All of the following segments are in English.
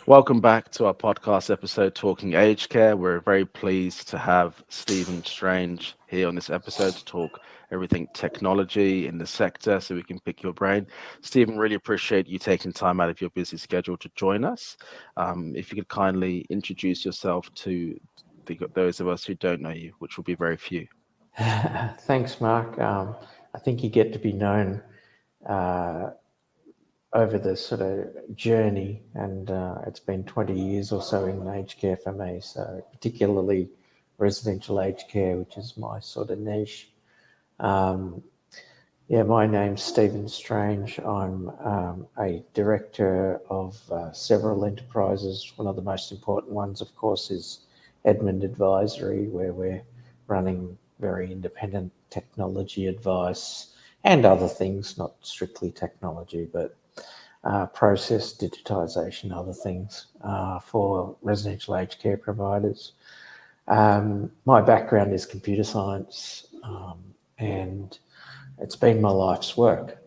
Welcome back to our podcast episode, Talking Aged Care. We're very pleased to have Stephen Strange here on this episode to talk everything technology in the sector so we can pick your brain. Stephen, really appreciate you taking time out of your busy schedule to join us. If you could kindly introduce yourself to those of us who don't know you, which will be very few. Thanks, Mark. I think you get to be known uh, over the sort of journey, and it's been 20 years or so in aged care for me. So, particularly residential aged care, which is my sort of niche. Um, yeah, my name's Stephen Strange. I'm a director of several enterprises. One of the most important ones, of course, is Edmund Advisory, where we're running very independent technology advice and other things, not strictly technology, but process digitisation, other things for residential aged care providers. My background is computer science, and it's been my life's work.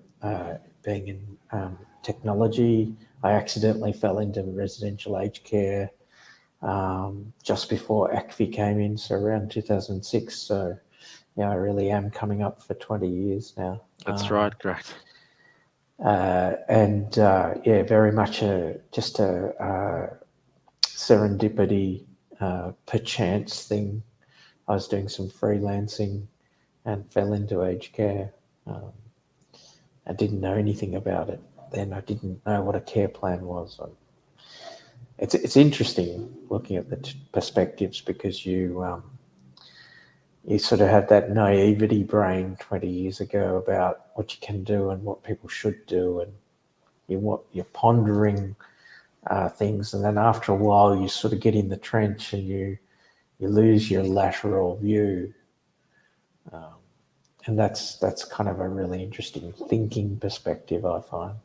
Being in technology, I accidentally fell into residential aged care just before ACFI came in, so around 2006. So, yeah, I really am coming up for 20 years now. That's right, correct. Yeah, very much just a serendipity, perchance thing. I was doing some freelancing and fell into aged care. Um, I didn't know anything about it then. I didn't know what a care plan was. It's interesting looking at the perspectives because you sort of have that naivety brain 20 years ago about what you can do and what people should do, and you're pondering things, and then after a while you sort of get in the trench and you lose your lateral view, and that's kind of a really interesting thinking perspective, I find.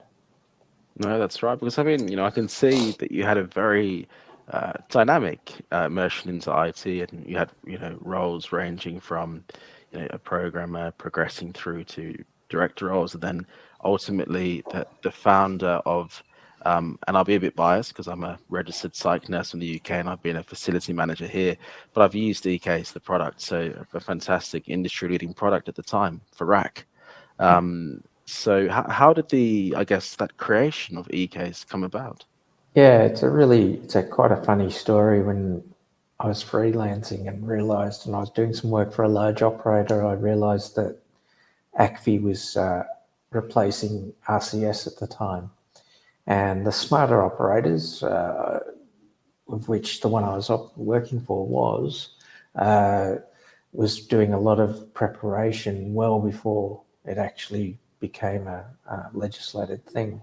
No, that's right. Because I mean, I can see that you had a very dynamic immersion into IT, and you had, roles ranging from, a programmer progressing through to director roles, and then ultimately the founder of, and I'll be a bit biased because I'm a registered psych nurse in the UK and I've been a facility manager here, but I've used eCase, the product, so a fantastic industry-leading product at the time for RAC. So how did I guess, that creation of eCase come about? Yeah, it's a quite a funny story. When I was freelancing and I was doing some work for a large operator, I realised that ACFI was replacing RCS at the time. And the smarter operators, of which the one I was working for uh, was doing a lot of preparation well before it actually became a legislated thing,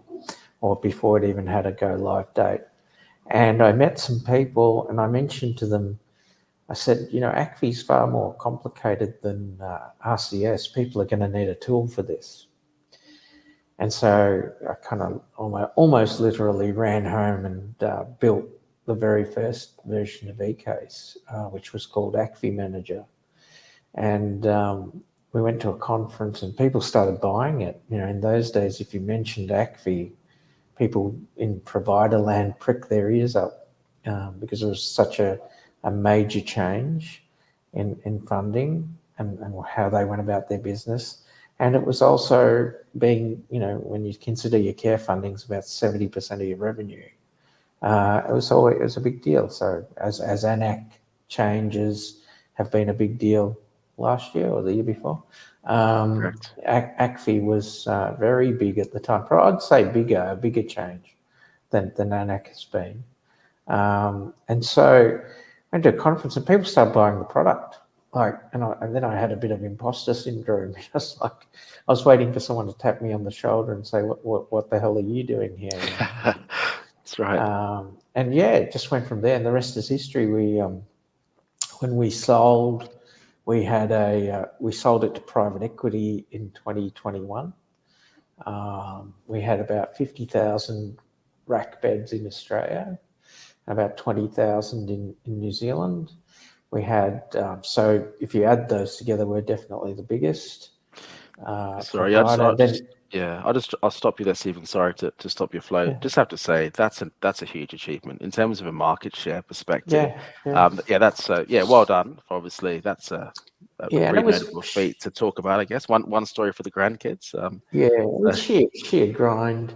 or before it even had a go live date. And I met some people and I mentioned to them, I said, ACFI is far more complicated than RCS. People are going to need a tool for this. And so I kind of almost literally ran home and built the very first version of eCase, which was called ACFI Manager. And we went to a conference and people started buying it. In those days, if you mentioned ACFI, people in provider land pricked their ears up because it was such a major change in funding and how they went about their business. And it was also being, when you consider your care funding is about 70% of your revenue, it was a big deal. So as ANAC changes have been a big deal last year or the year before, Correct. ACFI was very big at the time. But I'd say a bigger change than ANAC has been. And so I went to a conference and people started buying the product. And then I had a bit of imposter syndrome. Just like I was waiting for someone to tap me on the shoulder and say, "What the hell are you doing here?" That's right. And yeah, it just went from there. And the rest is history. When we sold, we sold it to private equity in 2021. We had about 50,000 rack beds in Australia, about 20,000 in New Zealand. We had, so if you add those together, we're definitely the biggest Sorry, provider. I'll just Then, Yeah, I'll stop you there, Stephen. Sorry to stop your flow. Yeah, Just have to say that's a huge achievement in terms of a market share perspective. yeah, yeah, Yeah, that's yeah, well done. Obviously, that's a yeah. And it pretty was, notable feat to talk about. I guess one story for the grandkids. yeah, it was So sheer grind,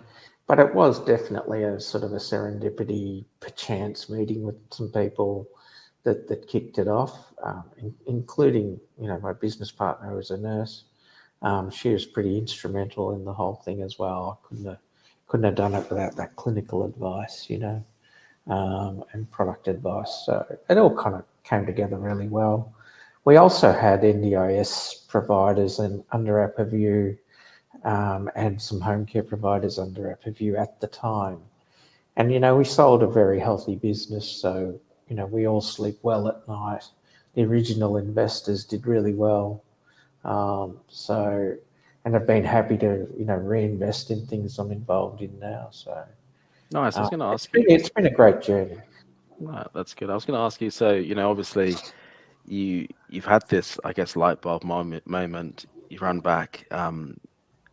but it was definitely a sort of a serendipity, perchance meeting with some people that kicked it off, including my business partner who was a nurse. She was pretty instrumental in the whole thing as well. I couldn't have done it without that clinical advice, and product advice. So it all kind of came together really well. We also had NDIS providers and under our purview, and some home care providers under our purview at the time. And we sold a very healthy business, so we all sleep well at night. The original investors did really well, so and I've been happy to reinvest in things I'm involved in now. So nice. I was going to it's ask been you. it's been a great journey. No, that's good. I was going to ask you. So obviously you've had this, I guess, light bulb moment. You run back.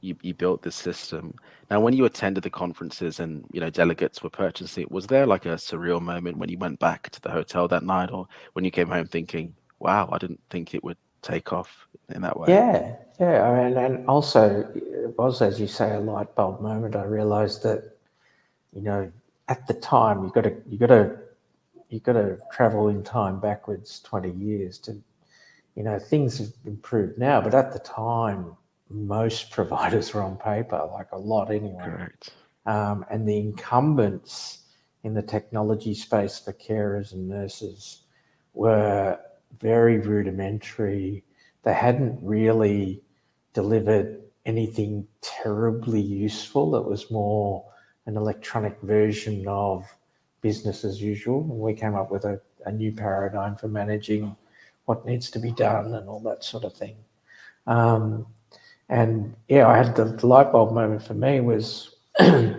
You built this system. Now, when you attended the conferences and delegates were purchasing it, was there like a surreal moment when you went back to the hotel that night, or when you came home thinking, "Wow, I didn't think it would take off in that way"? Yeah, yeah. I mean, and also it was, as you say, a light bulb moment. I realised that you know at the time you got to travel in time backwards 20 years to things have improved now, but at the time most providers were on paper, like a lot anyway. Correct. And the incumbents in the technology space for carers and nurses were very rudimentary. They hadn't really delivered anything terribly useful. It was more an electronic version of business as usual. And we came up with a new paradigm for managing what needs to be done and all that sort of thing. Um, and yeah, I had the light bulb moment for me was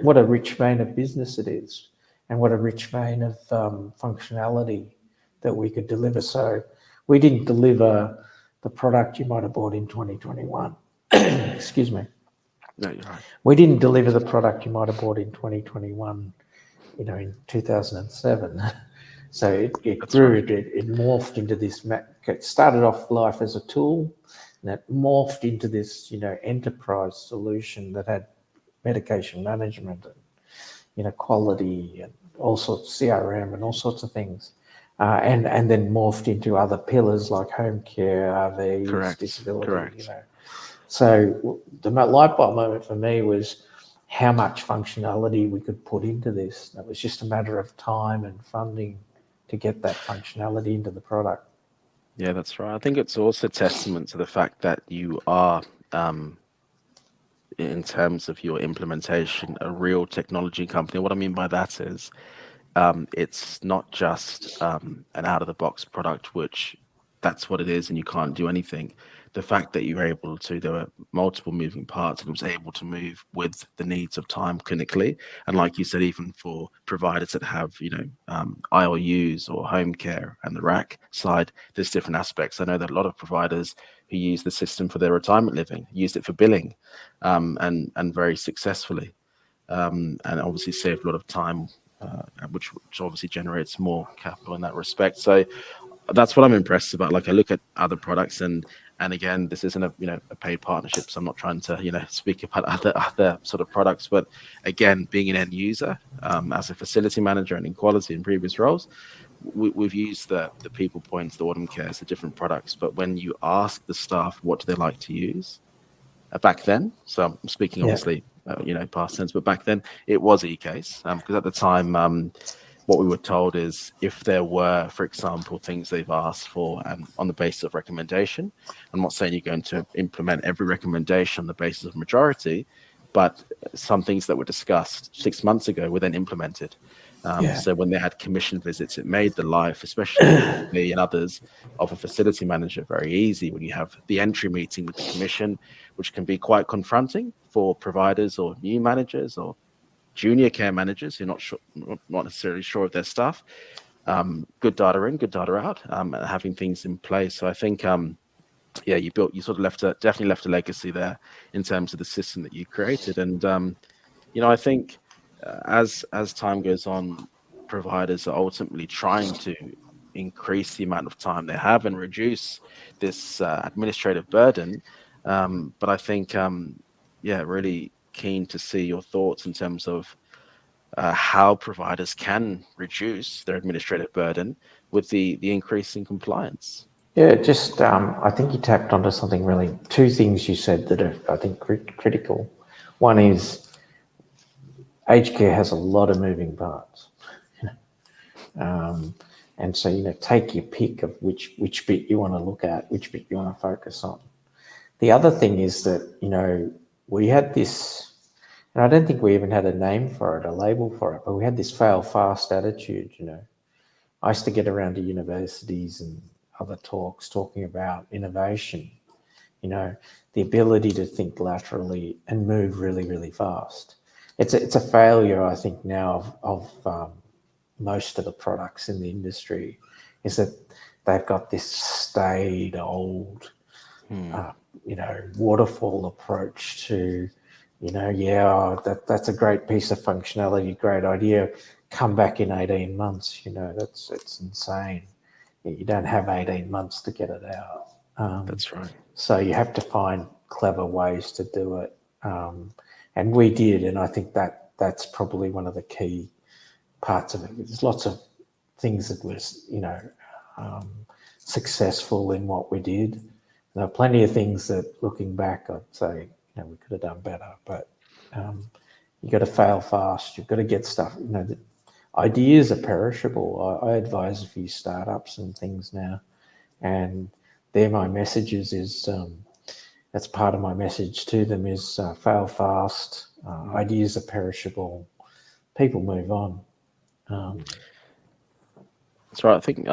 what a rich vein of business it is, and what a rich vein of functionality that we could deliver. So we didn't deliver the product you might have bought in 2021. Excuse me. No, you're right. We didn't deliver the product you might have bought in 2021, in 2007. So it That's grew, right. it morphed into this, it started off life as a tool, and it morphed into this, enterprise solution that had medication management and, quality and all sorts, CRM and all sorts of things. And then morphed into other pillars like home care, RVs, Correct. disability, Correct. So the light bulb moment for me was how much functionality we could put into this. It was just a matter of time and funding to get that functionality into the product. Yeah, that's right. I think it's also testament to the fact that you are, um, in terms of your implementation, a real technology company. What I mean by that is, it's not just an out of the box product, which that's what it is, and you can't do anything. The fact that you're able to, there were multiple moving parts, and it was able to move with the needs of time clinically. And like you said, even for providers that have, ILUs or home care and the rack side, there's different aspects. I know that a lot of providers who use the system for their retirement living used it for billing, and very successfully, and obviously saved a lot of time, which obviously generates more capital in that respect. So that's what I'm impressed about. Like I look at other products, and again, this isn't a paid partnership, so I'm not trying to speak about other sort of products. But again, being an end user, as a facility manager and in quality in previous roles, we've used the people points, the autumn cares, the different products. But when you ask the staff what do they like to use, back then. So I'm speaking Yeah, obviously, past tense, but back then it was eCase, because at the time, what we were told is if there were, for example, things they've asked for and on the basis of recommendation, I'm not saying you're going to implement every recommendation on the basis of majority, but some things that were discussed 6 months ago were then implemented. yeah, So when they had commission visits, it made the life, especially for me and others, of a facility manager very easy when you have the entry meeting with the commission, which can be quite confronting for providers or new managers or junior care managers who are not sure, not necessarily sure of their stuff. Good data in, good data out, and having things in place. So I think, yeah, you sort of definitely left a legacy there in terms of the system that you created. And I think as time goes on, providers are ultimately trying to increase the amount of time they have and reduce this administrative burden. But I think, yeah, really keen to see your thoughts in terms of how providers can reduce their administrative burden with the increase in compliance. Yeah, just I think you tapped onto something really. Two things you said that are, I think, critical. One is aged care has a lot of moving parts, and so take your pick of which bit you want to look at, which bit you want to focus on. The other thing is that we had this, and I don't think we even had a name for it, a label for it, but we had this fail fast attitude. I used to get around to universities and other talks talking about innovation, the ability to think laterally and move really, really fast. It's a failure, I think, now of most of the products in the industry, is that they've got this staid, old, Hmm. waterfall approach to, yeah, that's a great piece of functionality, great idea. Come back in 18 months, it's insane. You don't have 18 months to get it out. That's right. So you have to find clever ways to do it. And we did, and I think that's probably one of the key parts of it. There's lots of things that was, um, successful in what we did. There are plenty of things that, looking back, I'd say, we could have done better. But um, you got to fail fast. You've got to get stuff. The ideas are perishable. I advise a few startups and things now, and they're my messages. That's part of my message to them is fail fast. Ideas are perishable. People move on. Um, That's right. I think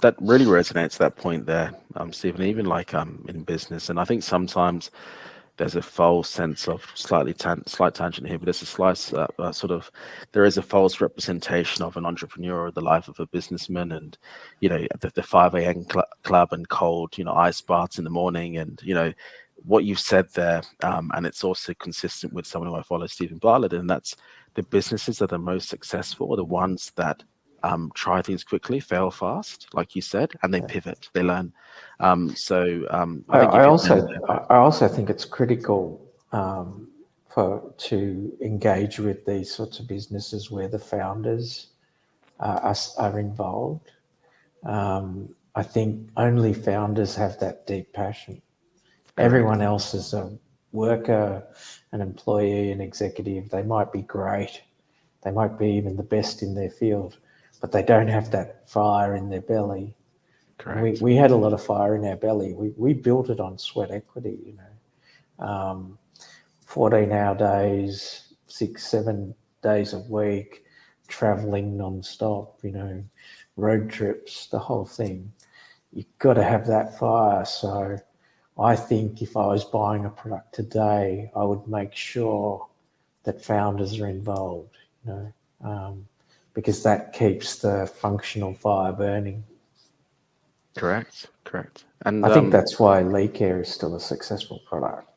that really resonates that point there, Stephen. Even like in business, and I think sometimes there's a false sense of slight tangent here, but there's a sort of there is a false representation of an entrepreneur or the life of a businessman, and the 5 a.m. Club and cold ice baths in the morning, and what you've said there, and it's also consistent with someone who I follow, Stephen Bartlett, and that's the businesses that are most successful are the ones that try things quickly, fail fast, like you said, and they pivot, they learn. I I, think I if you also land I also think it's critical to engage with these sorts of businesses where the founders are involved. I think only founders have that deep passion. correct, Everyone else is a worker, an employee, an executive. They might be great. They might be even the best in their field, but they don't have that fire in their belly. And we, correct, we had a lot of fire in our belly. We built it on sweat equity, 14-hour days, 6, 7 days a week, traveling non-stop, road trips, the whole thing. You've got to have that fire. So I think if I was buying a product today, I would make sure that founders are involved, because that keeps the functional fire burning. correct. And I think that's why Lee Care is still a successful product.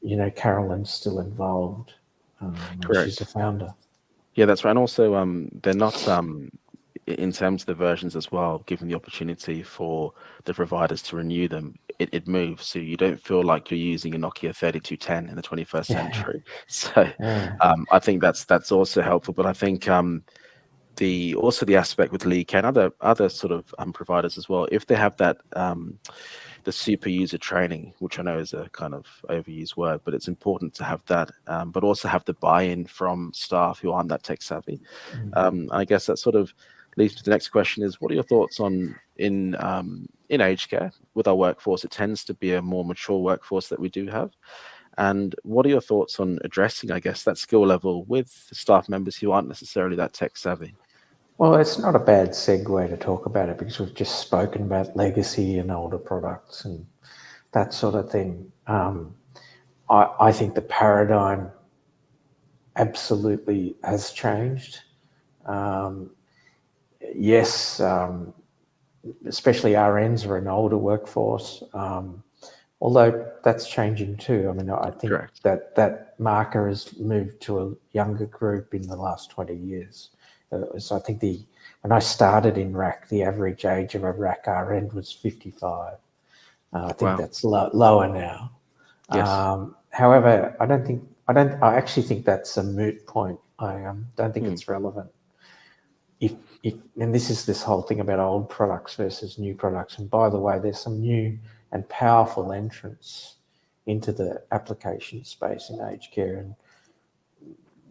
yeah, Carolyn's still involved, and she's the correct. founder. Yeah, that's right. And also, they're not in terms of the versions as well, given the opportunity for the providers to renew them, it moves. So you don't feel like you're using a Nokia 3210 in the 21st Yeah, century. So yeah. I think that's also helpful. But I think the aspect with Leak and other sort of providers as well, if they have that the super user training, which I know is a kind of overused word, but it's important to have that, but also have the buy-in from staff who aren't that tech savvy. I guess that sort of leads to the next question: is what are your thoughts on in aged care with our workforce? It tends to be a more mature workforce that we do have. And what are your thoughts on addressing, I guess, that skill level with staff members who aren't necessarily that tech savvy? Well, it's not a bad segue to talk about it because we've just spoken about legacy and older products and that sort of thing. I think the paradigm absolutely has changed. Yes, especially RNs are an older workforce. Although that's changing too. I mean, I think Correct. that marker has moved to a younger group in the last 20 years. So I think when I started in RAC, the average age of a RAC RN was 55. I think Wow. that's lower now. Yes. However, I actually think that's a moot point. I don't think Hmm. it's relevant. If, and this is this whole thing about old products versus new products. And by the way, there's some new and powerful entrants into the application space in aged care. And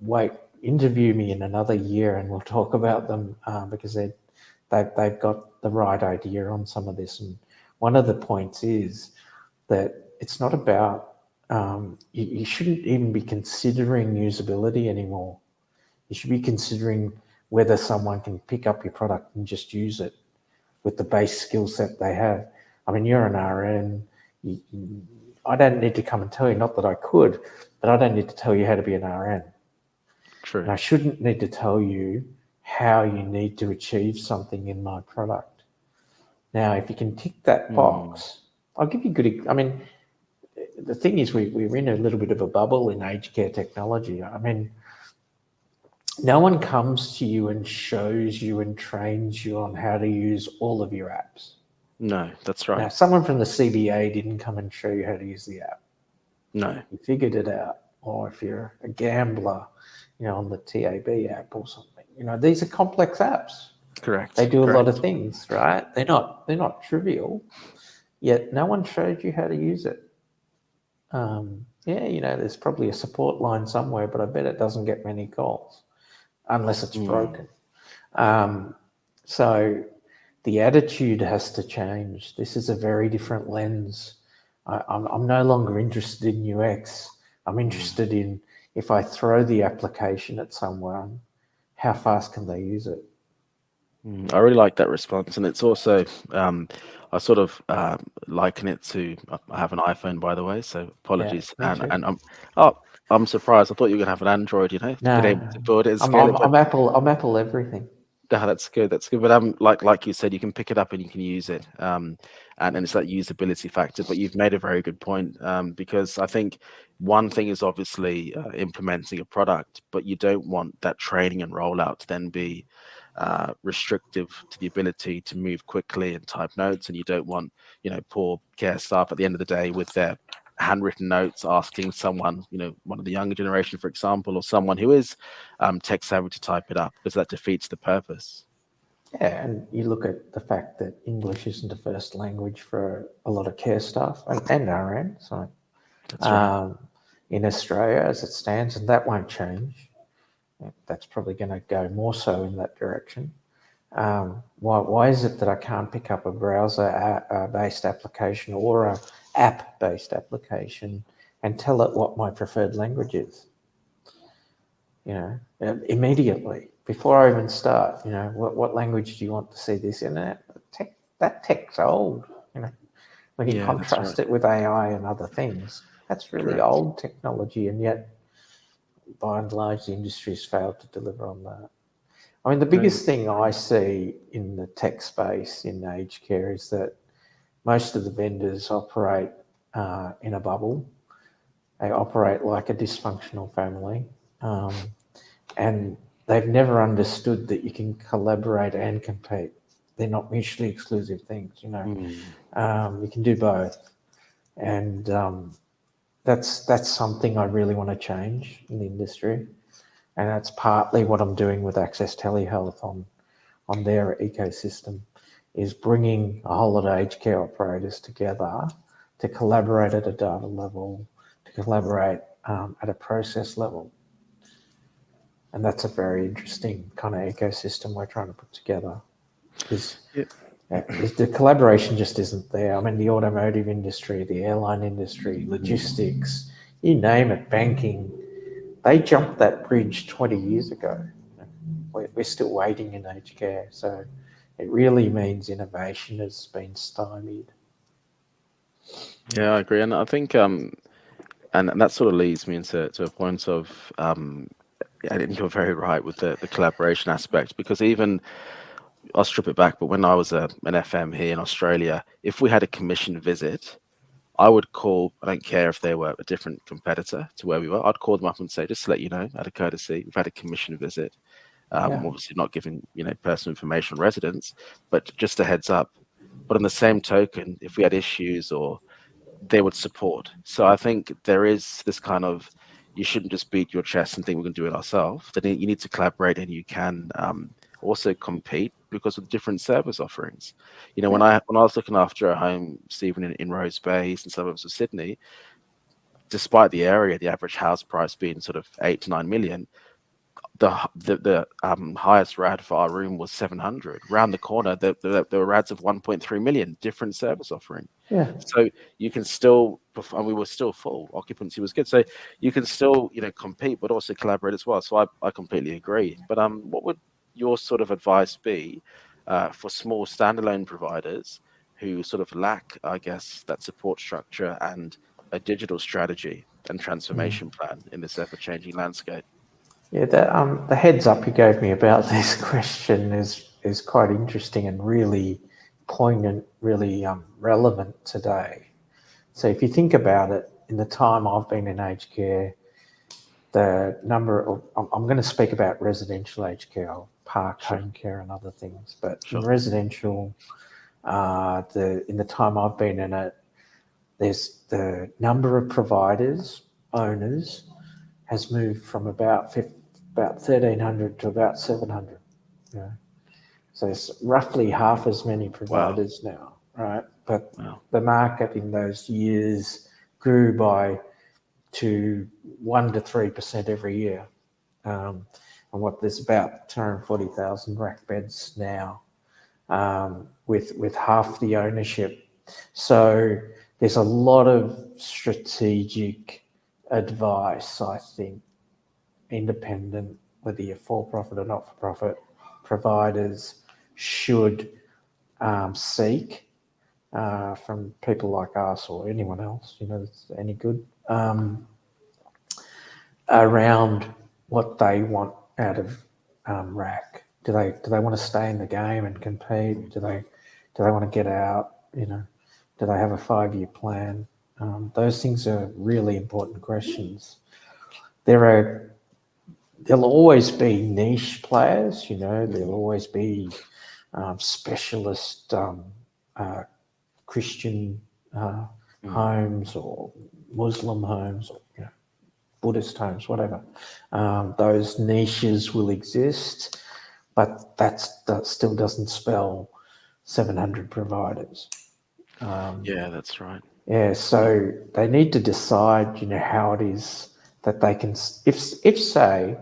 wait, interview me in another year and we'll talk about them because they've got the right idea on some of this. And one of the points is that it's not about, you shouldn't even be considering usability anymore. You should be considering whether someone can pick up your product and just use it with the base skill set they have. I mean, you're an RN. I don't need to come and tell you, not that I could, but I don't need to tell you how to be an RN. And True. I shouldn't need to tell you how you need to achieve something in my product. Now, if you can tick that Hmm. box, I'll give you good. I mean, the thing is, we're in a little bit of a bubble in aged care technology. I mean, no one comes to you and shows you and trains you on how to use all of your apps. No, that's right. Now, someone from the CBA didn't come and show you how to use the app. No. You figured it out. Or if you're a gambler, on the TAB app or something, these are complex apps. They Correct. do a lot of Correct. things, right? They're not trivial. Yet no one showed you how to use it. Yeah, there's probably a support line somewhere, but I bet it doesn't get many calls unless it's Hmm. broken. Um, so the attitude has to change. This is a very different lens. I'm no longer interested in UX. I'm Hmm. interested in, if I throw the application at someone, how fast can they use it? I really like that response, and it's also I sort of liken it to. I have an iPhone, by the way, so Yeah, apologies. me And too. oh, I'm surprised. I thought you were gonna have an Android. Been able No, to build it and I'm, scale I'm, it, but I'm Apple. I'm Apple everything. that's good. That's good. But like you said, you can pick it up and you can use it. And it's that usability factor. But you've made a very good point, because I think one thing is obviously implementing a product, but you don't want that training and rollout to then be restrictive to the ability to move quickly and type notes. And you don't want, poor care staff at the end of the day with their handwritten notes asking someone, one of the younger generation, for example, or someone who is tech savvy to type it up, because that defeats the purpose. Yeah, and you look at the fact that English isn't a first language for a lot of care staff and RN. So That's right. um, in Australia, as it stands, and that won't change. That's probably going to go more so in that direction. Why is it that I can't pick up a browser-based application or a app-based application and tell it what my preferred language is? Immediately before I even start. What language do you want to see this in? That tech's old. You know, when you Yeah, that's contrast right. it with AI and other things, that's really Correct. old technology, and yet by and large, the industry's failed to deliver on that. I mean, the No, biggest thing I see in the tech space in aged care is that most of the vendors operate in a bubble. They operate like a dysfunctional family. Um, and they've never understood that you can collaborate and compete. They're not mutually exclusive things. mm, You can do both, and that's something I really want to change in the industry, and that's partly what I'm doing with Access Telehealth on their ecosystem, is bringing a whole lot of aged care operators together to collaborate at a data level, to collaborate at a process level. And that's a very interesting kind of ecosystem we're trying to put together, because yeah, the collaboration just isn't there. I mean, the automotive industry, the airline industry, logistics, you name it, banking, they jumped that bridge 20 years ago. We're still waiting in aged care. So it really means innovation has been stymied. yeah, I agree, and I think and that sort of leads me into a point of I think you're very right with the collaboration aspect, because even I'll strip it back. But when I was an FM here in Australia, if we had a commission visit, I would call. I don't care if they were a different competitor to where we were. I'd call them up and say, just to let you know, out of courtesy, we've had a commission visit. Yeah. Obviously, not giving personal information on residents, but just a heads up. But on the same token, if we had issues or they would support. So I think there is this kind of you shouldn't just beat your chest and think we can do it ourselves. Then you need to collaborate and you can also compete because of different service offerings. When Yeah. I was looking after a home, Stephen, in Rose Bay, eastern suburbs of Sydney, despite the area, the average house price being sort of 8 to 9 million, the highest RAD for our room was 700. Round the corner, there were RADs of 1.3 million, different service offering. Yeah. So you can still, and we were still full. Occupancy was good, so you can still, compete, but also collaborate as well. So I completely agree. But what would your sort of advice be for small standalone providers who sort of lack, I guess, that support structure and a digital strategy and transformation plan in this ever-changing landscape? Yeah, the heads up you gave me about this question is quite interesting and really poignant, really relevant today. So if you think about it, in the time I've been in aged care, the number of I'm going to speak about residential aged care, I'll park Sure, home care and other things, but in sure. residential, in the time I've been in it, there's the number of providers, owners, has moved from about 1,300 to about 700. You know? So it's roughly half as many Wow, providers now, right? But wow. the market in those years grew to 1 to 3% every year. And there's about 240,000 rack beds now, with half the ownership. So there's a lot of strategic advice, I think, independent, whether you're for-profit or not-for-profit, providers should seek from people like us or anyone else, that's any good, around what they want out of RAC. Do they want to stay in the game and compete? Do they want to get out? Do they have a 5-year plan? Those things are really important questions. There'll always be niche players. There'll always be specialist Christian Mm. homes or Muslim homes or Buddhist homes, whatever. Those niches will exist, but that still doesn't spell 700 providers. Yeah, that's right. Yeah, so they need to decide, how it is that they can, if say,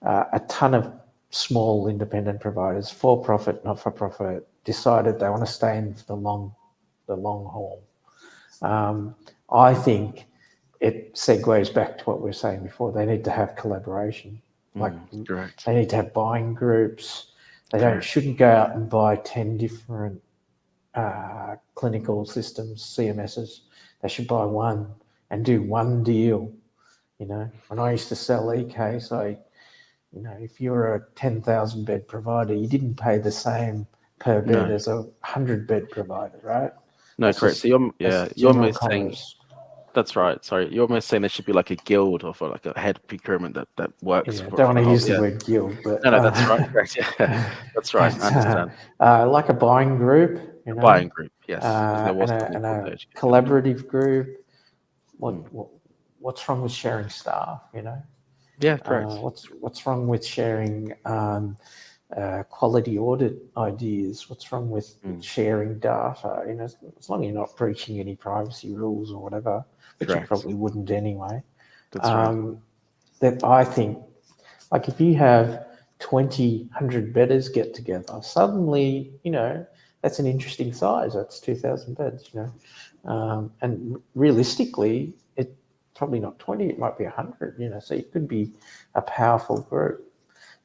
a ton of small independent providers, for profit, not for profit, decided they want to stay in for the long haul. I think it segues back to what we were saying before. They need to have collaboration. Like Correct. they need to have buying groups. They Correct. shouldn't go out and buy 10 different clinical systems, CMSs. They should buy one and do one deal. When I used to sell eCase, if you're a 10,000 bed provider, you didn't pay the same per bed No, as a 100-bed provider, right? no, That's correct. So just yeah, that's you're general almost saying commerce. that's right. Sorry, you're almost saying there should be like a guild or for like a head procurement that works Yeah, I for don't the want to whole. use the Yeah, word guild, but no, no, that's right. Correct. Yeah, that's right. I but understand. like a buying group, A buying group, yes, because there was and a something and called the a HQ Guild. collaborative group. Mm. What's wrong with sharing staff? Yeah, correct. What's wrong with sharing quality audit ideas? What's wrong with Mm. sharing data? As long as you're not breaching any privacy rules or whatever, which you Correct. probably wouldn't anyway. That's right. Um, that I think, like if you have 100 bedders get together, suddenly, that's an interesting size. That's 2,000 beds, and realistically, it probably not 20, it might be 100, so it could be a powerful group.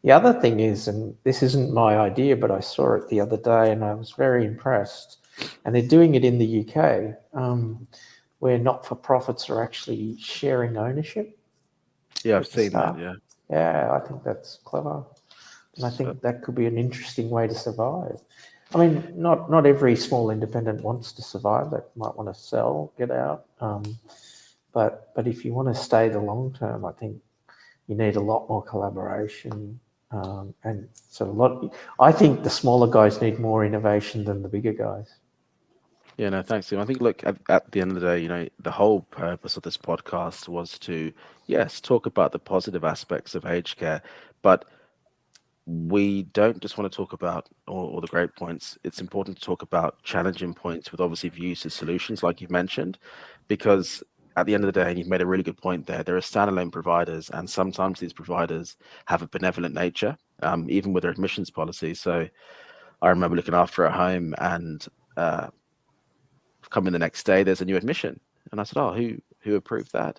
The other thing is, and this isn't my idea, but I saw it the other day and I was very impressed, and they're doing it in the UK, where not-for-profits are actually sharing ownership Yeah, I've with the seen that. staff. Yeah. Yeah, I think that's clever. And I So, think that could be an interesting way to survive. I mean, not every small independent wants to survive. They might want to sell, get out. But if you want to stay the long term, I think you need a lot more collaboration. And so I think the smaller guys need more innovation than the bigger guys. yeah, no, thanks, Tim. I think, look, at the end of the day, the whole purpose of this podcast was to, yes, talk about the positive aspects of aged care, but we don't just want to talk about all the great points. It's important to talk about challenging points with obviously views to solutions, like you've mentioned, because at the end of the day, and you've made a really good point there are standalone providers, and sometimes these providers have a benevolent nature, even with their admissions policy. So I remember looking after a home, and coming the next day, there's a new admission, and I said, "Oh, who approved that?"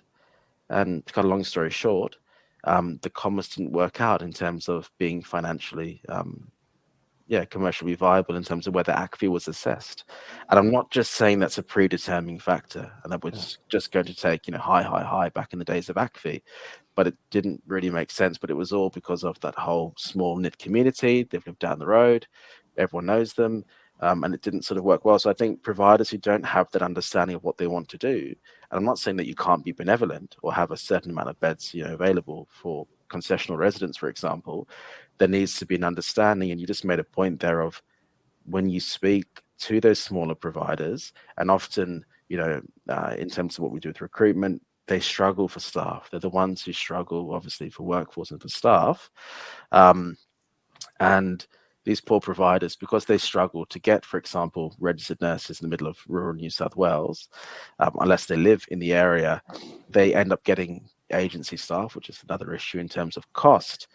And to cut a long story short, the commerce didn't work out in terms of being financially, yeah, commercially viable in terms of whether ACFI was assessed. And I'm not just saying that's a predetermining factor and that we're Yeah. just going to take, high back in the days of ACFI, but it didn't really make sense. But it was all because of that whole small knit community. They've lived down the road, everyone knows them, and it didn't sort of work well. So I think providers who don't have that understanding of what they want to do, and I'm not saying that you can't be benevolent or have a certain amount of beds, available for concessional residents, for example, there needs to be an understanding. And you just made a point there of when you speak to those smaller providers, and often, in terms of what we do with recruitment, they struggle for staff. They're the ones who struggle, obviously, for workforce and for staff. Um, and these poor providers, because they struggle to get, for example, registered nurses in the middle of rural New South Wales, unless they live in the area, they end up getting agency staff, which is another issue in terms of cost.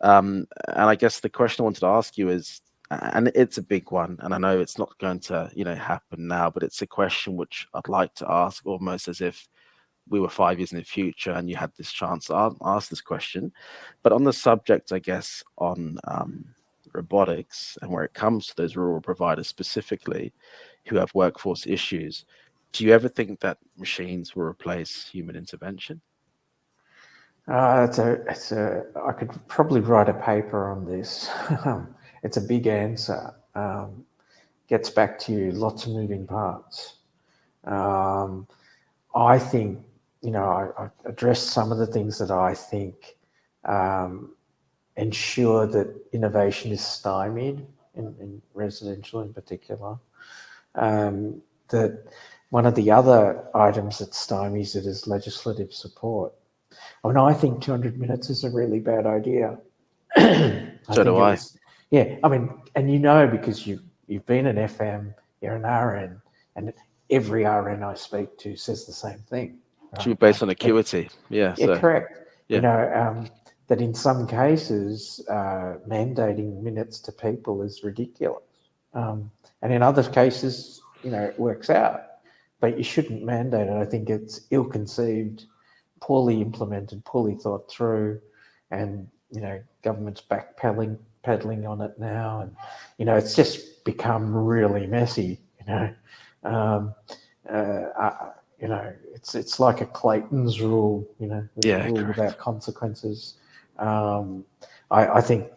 And I guess the question I wanted to ask you is, and it's a big one, and I know it's not going to, happen now, but it's a question which I'd like to ask almost as if we were 5 years in the future and you had this chance to ask this question. But on the subject, I guess, on robotics and where it comes to those rural providers specifically who have workforce issues, do you ever think that machines will replace human intervention? I could probably write a paper on this. It's a big answer. Gets back to lots of moving parts. Um, I think, I addressed some of the things that I think um, ensure that innovation is stymied in residential in particular. That one of the other items that stymies it is legislative support. I mean, I think 200 minutes is a really bad idea. I So think do it I. was, yeah. I mean, and because you've been an FM, you're an RN, and every RN I speak to says the same thing, Should be right? based on acuity. Yeah. Yeah, So, correct. yeah. That in some cases, mandating minutes to people is ridiculous, and in other cases, it works out. But you shouldn't mandate it. I think it's ill-conceived, poorly implemented, poorly thought through, and government's pedaling on it now, and it's just become really messy. Um, it's like a Clayton's rule. There's a Yeah, rule without correct. consequences. Um, I think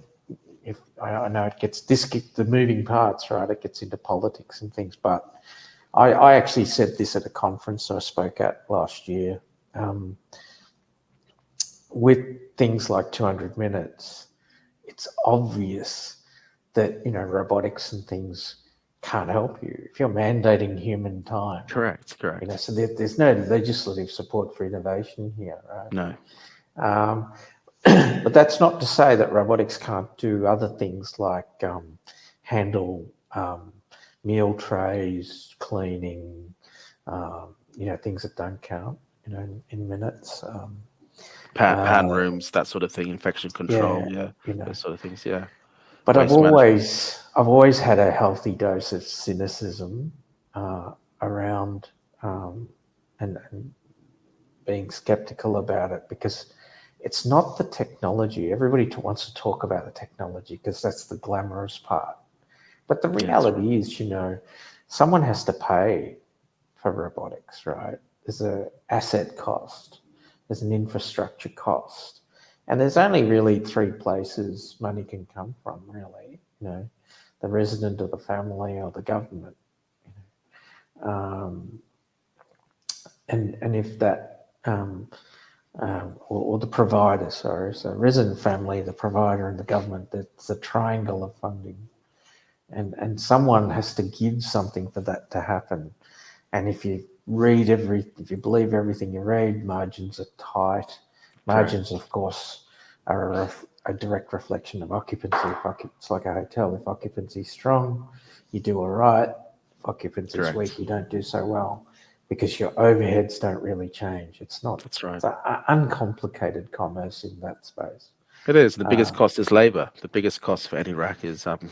if I know it gets the moving parts, right? It gets into politics and things, but I actually said this at a conference I spoke at last year. Um, with things like 200 minutes, it's obvious that robotics and things can't help you if you're mandating human time. Correct. Correct. So there's no legislative support for innovation here, right? No. Um, but that's not to say that robotics can't do other things like handle meal trays, cleaning, things that don't count, in minutes. Pan Uh, rooms, that sort of thing, infection control. yeah, Yeah. you know. Those sort of things. Yeah. But Waste management. I've always had a healthy dose of cynicism around and being skeptical about it, because it's not the technology. Everybody wants to talk about the technology because that's the glamorous part. But the Yeah, that's right. reality is, someone has to pay for robotics, right? There's an asset cost, there's an infrastructure cost. And there's only really three places money can come from, really. The resident or the family or the government. Um, and if that or the provider, sorry, so resident, family, the provider, and the government. That's a triangle of funding, and someone has to give something for that to happen. And if you believe everything you read, margins are tight. Correct. Margins, of course, are a direct reflection of occupancy. It's like a hotel. If occupancy is strong, you do all right. If occupancy is Correct. weak, you don't do so well because your overheads don't really change. That's right. It's uncomplicated commerce in that space. It is. The biggest Uh, cost is labor. The biggest cost for any rack is labor.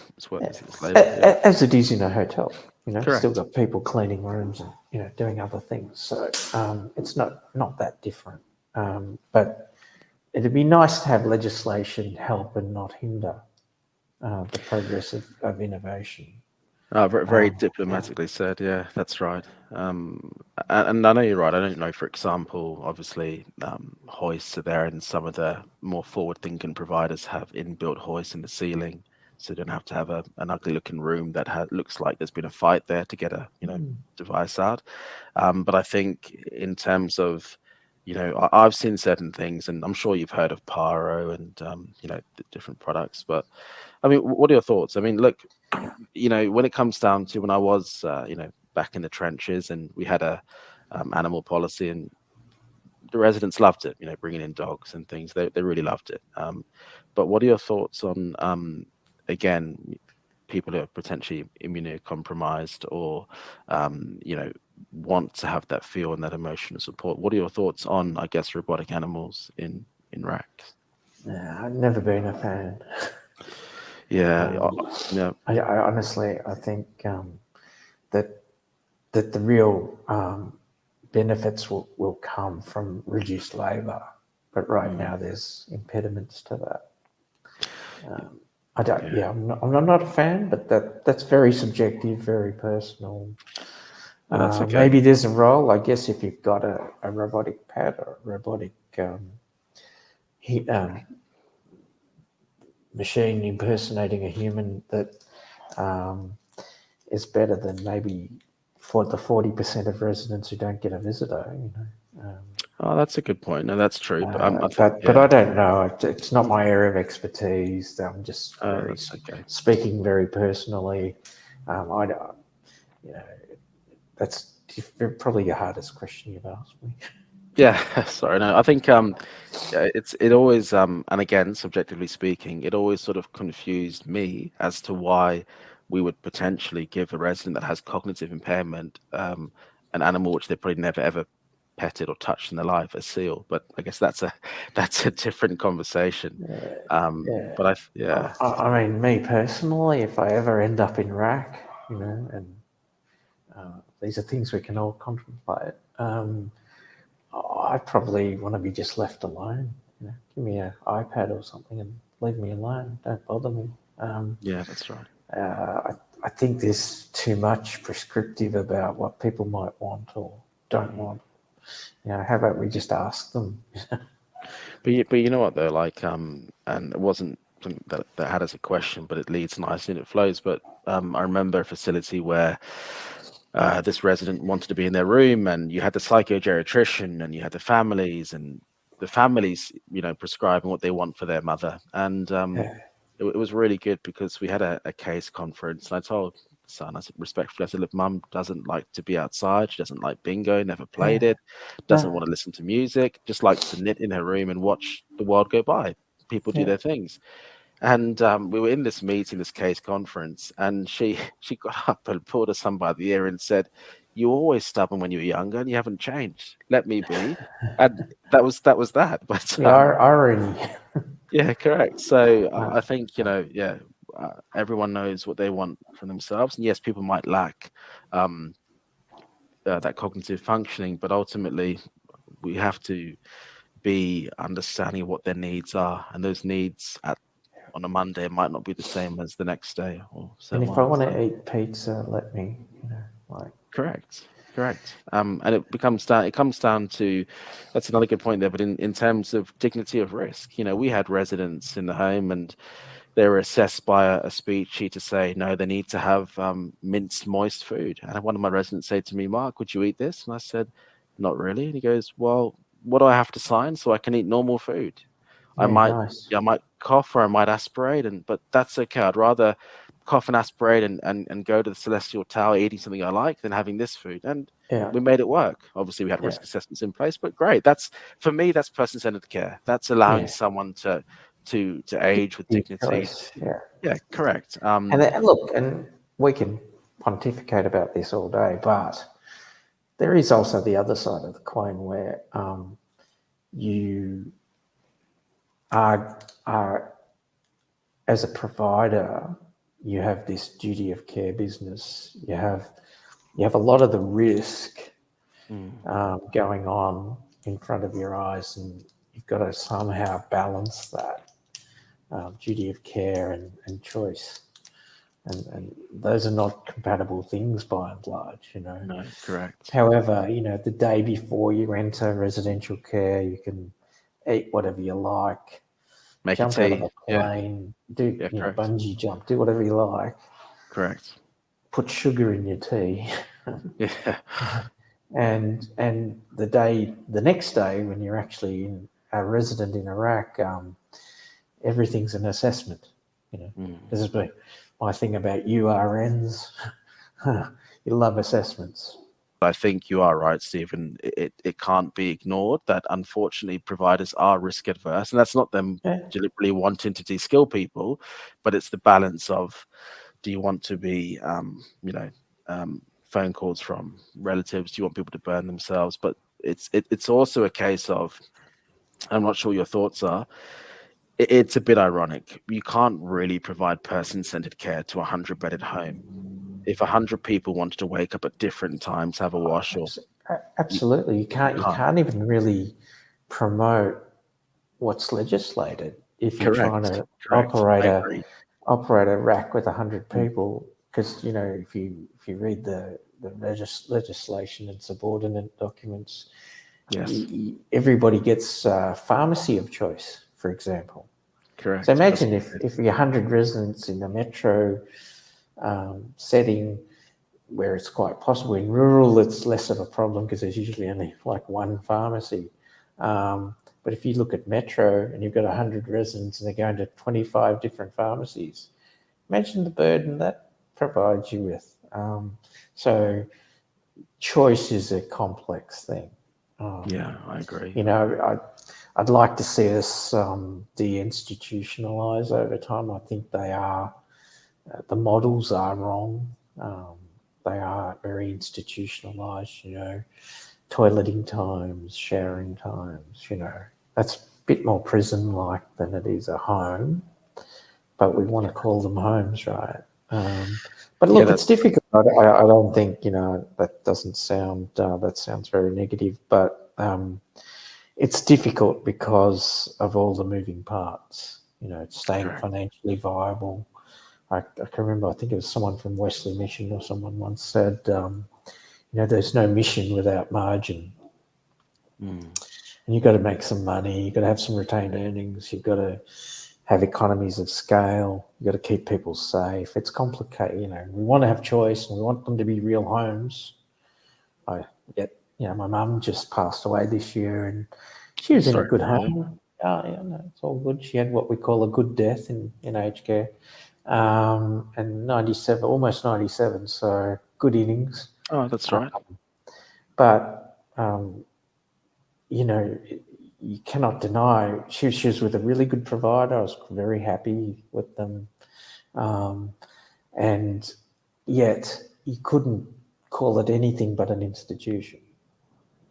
Yeah. as it is in a hotel. Still Correct. got people cleaning rooms and doing other things. So it's not that different. But it'd be nice to have legislation help and not hinder the progress of innovation. Very, very Um, yeah. diplomatically said. Yeah, that's right. And I know you're right. I don't know, for example, obviously, hoists are there, and some of the more forward-thinking providers have inbuilt hoists in the ceiling, so you don't have to have an ugly-looking room that looks like there's been a fight there to get a Mm. device out. But I think in terms of I've seen certain things, and I'm sure you've heard of Paro and the different products. But I mean, what are your thoughts? I mean, look, when it comes down to when I was, back in the trenches, and we had a animal policy, and the residents loved it. Bringing in dogs and things, they really loved it. But what are your thoughts on, again, people who are potentially immunocompromised or, want to have that feel and that emotional support? What are your thoughts on, I guess, robotic animals in racks? Yeah, I've never been a fan. Yeah, Um, yeah, I honestly, I think that that the real benefits will come from reduced labour, but right mm, now there's impediments to that. I don't. yeah, Yeah, I'm not a fan, but that's very subjective, very personal. yeah. That's okay. Maybe there's a role. I guess if you've got a robotic pet or a robotic he, machine impersonating a human, that um, is better than maybe for the 40% of residents who don't get a visitor. Oh, that's a good point. No, that's true. But I think, But yeah, I don't know. It's not my area of expertise. I'm just that's okay. speaking very personally. I don't, you know, that's probably the hardest question you've asked me. Yeah, sorry. No, I think yeah, it always and again, subjectively speaking, it always sort of confused me as to why we would potentially give a resident that has cognitive impairment an animal which they probably never ever petted or touched in their life, a seal. But I guess that's a that's a different conversation. Yeah. But yeah, I mean, me personally, if I ever end up in rack, and these are things we can all contemplate. I probably want to be just left alone. Give me an iPad or something and leave me alone. Don't bother me. yeah, that's right. I think there's too much prescriptive about what people might want or don't Mm. want. How about we just ask them? But you know what though, like and it wasn't something that had as a question, but it leads nicely and it flows. But I remember a facility where this resident wanted to be in their room, and you had the psychogeriatrician, and you had the families, prescribing what they want for their mother, and Yeah, it was really good because we had a case conference, and I told son, I said respectfully, I said, look, mum doesn't like to be outside. She doesn't like bingo, never played yeah, it, doesn't no, want to listen to music, just likes to knit in her room and watch the world go by. People do yeah. their things. And we were in this meeting, this case conference, and she got up and pulled her son by the ear and said, "You were always stubborn when you were younger, and you haven't changed. Let me be." And that was that. But The irony. yeah, correct. So I Uh, think yeah, everyone knows what they want from themselves, and yes, people might lack um, that cognitive functioning, but ultimately we have to be understanding of what their needs are, and those needs on a Monday might not be the same as the next day or and so if I on. want So to eat pizza, let me. Like correct. Correct. And it comes down to, that's another good point there, but in terms of dignity of risk, we had residents in the home and they were assessed by a speech sheet to say, no, they need to have minced moist food. And one of my residents said to me, Mark, would you eat this? And I said, not really. And he goes, well, what do I have to sign so I can eat normal food? I Yeah, might, nice. yeah, I might cough or I might aspirate, but that's okay. I'd rather cough and aspirate and go to the Celestial Tower eating something I like than having this food. And Yeah, we made it work. Obviously, we had yeah, risk assessments in place, but great. That's for me. That's person-centered care. That's allowing yeah. someone to age with Your dignity. choice. Yeah. Yeah, correct. And look, and we can pontificate about this all day, but there is also the other side of the coin where you are as a provider, you have this duty of care business. You have a lot of the risk mm, going on in front of your eyes, and you've got to somehow balance that duty of care and choice. And those are not compatible things by and large. no, correct. However, the day before you enter residential care, you can eat whatever you like, Make a jump out of tea. a Yeah, plane, do yeah, correct. bungee jump, do whatever you like, Correct. put sugar in your tea, Yeah, and the next day when you're actually a resident in Iraq, everything's an assessment. mm. This is my thing about URNs. You love assessments. I think you are right, Stephen. It can't be ignored that unfortunately providers are risk adverse, and that's not them Yeah, deliberately wanting to de-skill people, but it's the balance of, do you want to be, phone calls from relatives? Do you want people to burn themselves? But it's also a case of, I'm not sure your thoughts are. It's a bit ironic. You can't really provide person-centered care to a 100-bedded home. If 100 people wanted to wake up at different times, have a wash, or you, absolutely. You you can't. You can't. can't even really promote what's legislated if you're trying Correct. to Correct. operate I a agree. operate a rack with 100 Mm, people. Because if you read the legislation and subordinate documents, yes. everybody gets pharmacy of choice, for example. So Correct. That's imagine what if you 100 residents in a metro setting where it's quite possible. In rural, it's less of a problem because there's usually only like one pharmacy. But if you look at metro and you've got 100 residents and they're going to 25 different pharmacies, imagine the burden that provides you with. So choice is a complex thing. Yeah, I agree. You know, I'd like to see us deinstitutionalise over time. I think they are. The models are wrong. They are very institutionalised. Toileting times, showering times. That's a bit more prison-like than it is a home. But we want to call them homes, right? But Yeah, look, that's it's difficult. I don't think that doesn't sound that sounds very negative, but it's difficult because of all the moving parts. It's staying correct. financially viable. I can remember, I think it was someone from Wesley Mission or someone once said, there's no mission without margin. Mm, And you've got to make some money, you've got to have some retained earnings, you've got to have economies of scale, you've got to keep people safe. It's complicated. We want to have choice and we want them to be real homes. I get, my mum just passed away this year and she was in a sorry good to hear. home. Yeah, no, it's all good. She had what we call a good death in aged care. And 97, almost 97, so good innings. Oh, that's right. But, you know, you cannot deny she was with a really good provider. I was very happy with them. Um, and yet you couldn't call it anything but an institution,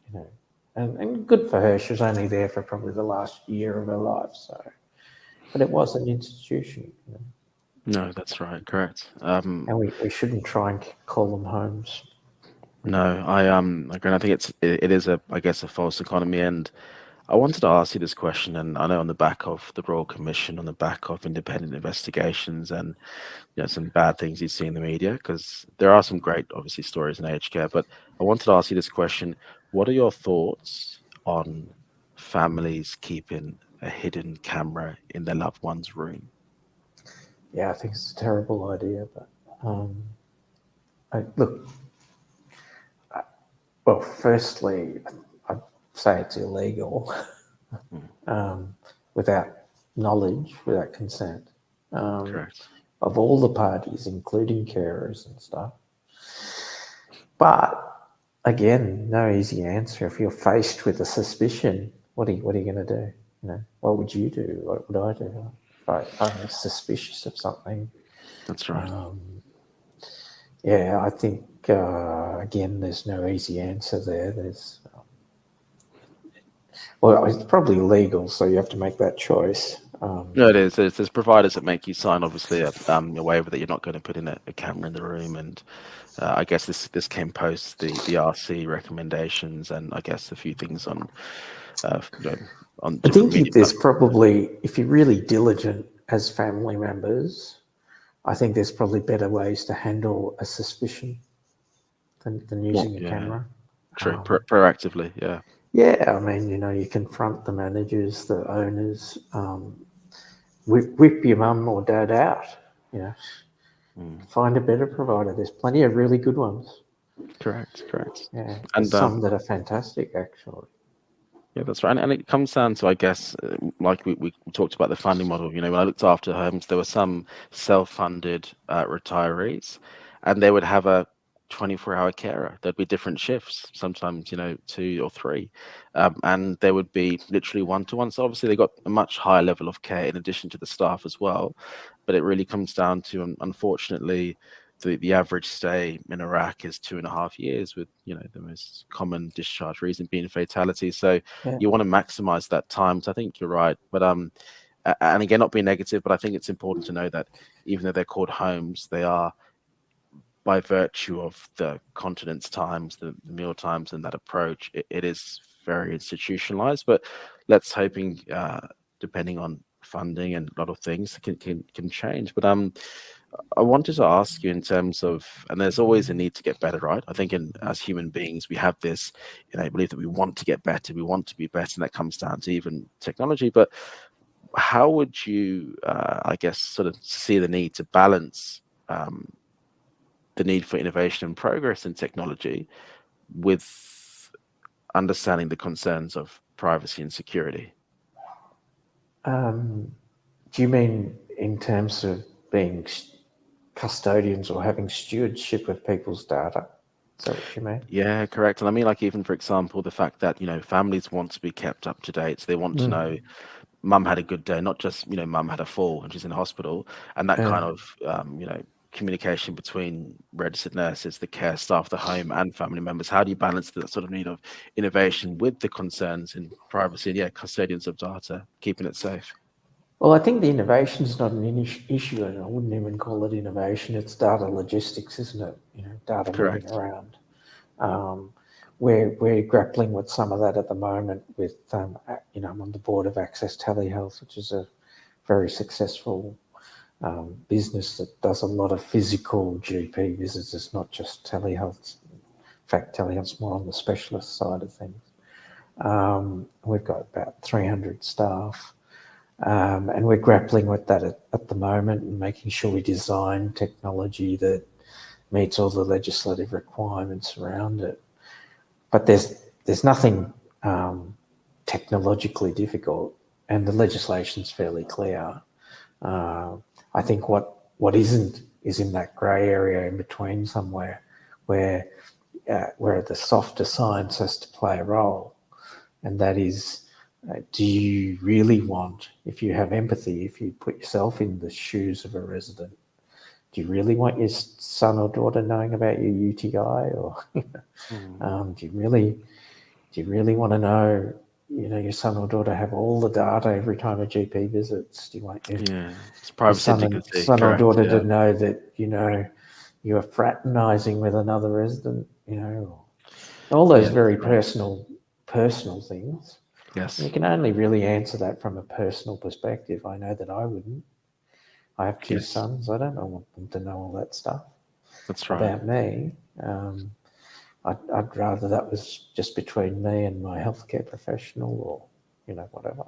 you know. And good for her. She was only there for probably the last year of her life. So, but it was an institution. No, that's right. Correct. And we shouldn't try and call them homes. No, again, I think it is a, I guess, a false economy, and I wanted to ask you this question, and I know on the back of the Royal Commission, on the back of independent investigations, and some bad things you see in the media, because there are some great, obviously, stories in aged care. But I wanted to ask you this question: what are your thoughts on families keeping a hidden camera in their loved one's room? Yeah, I think it's a terrible idea, but look, well, firstly, I'd say it's illegal Mm, without knowledge, without consent um, correct. of all the parties, including carers and stuff. But again, no easy answer. If you're faced with a suspicion, what are you going to do? What would you do? What would I do? If I was suspicious of something, That's right. um, yeah, I think again, there's no easy answer there. Well, it's probably legal, so you have to make that choice. No, it is. There's providers that make you sign, obviously, a waiver that you're not going to put in a camera in the room, and I guess this came post the RC recommendations, and I guess a few things uh, you know, on I different think media there's platforms. probably, if you're really diligent as family members, I think there's probably better ways to handle a suspicion than Well, using a yeah, camera. true. Proactively, yeah. Yeah, I mean, you confront the managers, the owners, whip your mum or dad out. You know, Mm, find a better provider. There's plenty of really good ones. correct. Yeah, there's And some that are fantastic, actually. yeah, that's right. And it comes down to, I guess, like we talked about the funding model. When I looked after homes, there were some self-funded retirees, and they would have a 24-hour carer. There'd be different shifts, sometimes, two or three. And there would be literally one-to-one. So obviously they got a much higher level of care in addition to the staff as well. But it really comes down to, unfortunately, the average stay in Iraq is 2.5 years, with the most common discharge reason being fatality. So Yeah. you want to maximize that time. So I think you're right. But and again, not being negative, but I think it's important to know that even though they're called homes, they are, by virtue of the continence times, the meal times, and that approach, it is very institutionalized. But let's hoping, depending on funding and a lot of things, can change. But I wanted to ask you in terms of, and there's always a need to get better, right? I think as human beings, we have this, I believe that we want to get better, we want to be better, and that comes down to even technology. But how would you, I guess, sort of see the need to balance the need for innovation and progress in technology with understanding the concerns of privacy and security? Um, do you mean in terms of being custodians or having stewardship of people's data? Is that what you mean? Yeah, correct. And I mean, like, even for example, the fact that, families want to be kept up to date. So they want to know mum had a good day, not just, mum had a fall and she's in hospital. And that kind Yeah. of, communication between registered nurses, the care staff, the home, and family members. How do you balance that sort of need of innovation with the concerns in privacy and, yeah, custodians of data, keeping it safe? Well, I think the innovation is not an issue, and I wouldn't even call it innovation. It's data logistics, isn't it? Data moving Correct. around. Um, we're grappling with some of that at the moment. I'm on the board of Access Telehealth, which is a very successful business that does a lot of physical GP visits. It's not just telehealth. In fact, telehealth's more on the specialist side of things. We've got about 300 staff. And we're grappling with that at the moment and making sure we design technology that meets all the legislative requirements around it. But there's nothing technologically difficult, and the legislation's fairly clear. Uh, I think what isn't is in that grey area in between somewhere, where the softer science has to play a role, and that is, do you really want, if you have empathy, if you put yourself in the shoes of a resident, do you really want your son or daughter knowing about your UTI, or Mm. do you really want to know, your son or daughter have all the data every time a GP visits? Do you want Yeah, it's your privacy and dignity. son or Correct. daughter to Yeah. know that you are fraternising with another resident? All those Yeah, that's very right. personal things. And you Yes. can only really answer that from a personal perspective. I know that I wouldn't. I have two Yes. sons. I don't want them to know all that stuff That's right. about me. I'd rather that was just between me and my healthcare professional, or whatever.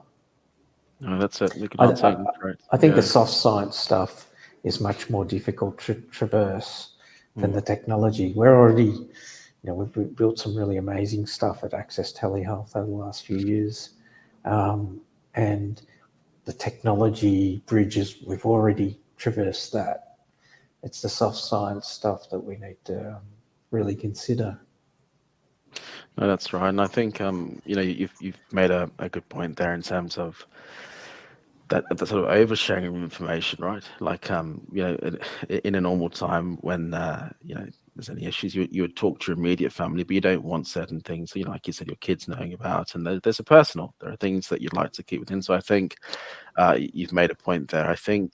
No, that's it. You could I, answer I, it right. I think the Yeah. soft science stuff is much more difficult to traverse than Mm. the technology. We're already, we've built some really amazing stuff at Access Telehealth over the last few years, and the technology bridges, we've already traversed that. It's the soft science stuff that we need to really consider. No, that's right. And I think you've made a good point there in terms of that sort of oversharing of information, right? Like in a normal time when there's any issues, you would talk to your immediate family, but you don't want certain things, like you said, your kids knowing about, and there's a personal. There are things that you'd like to keep within. So I think you've made a point there. I think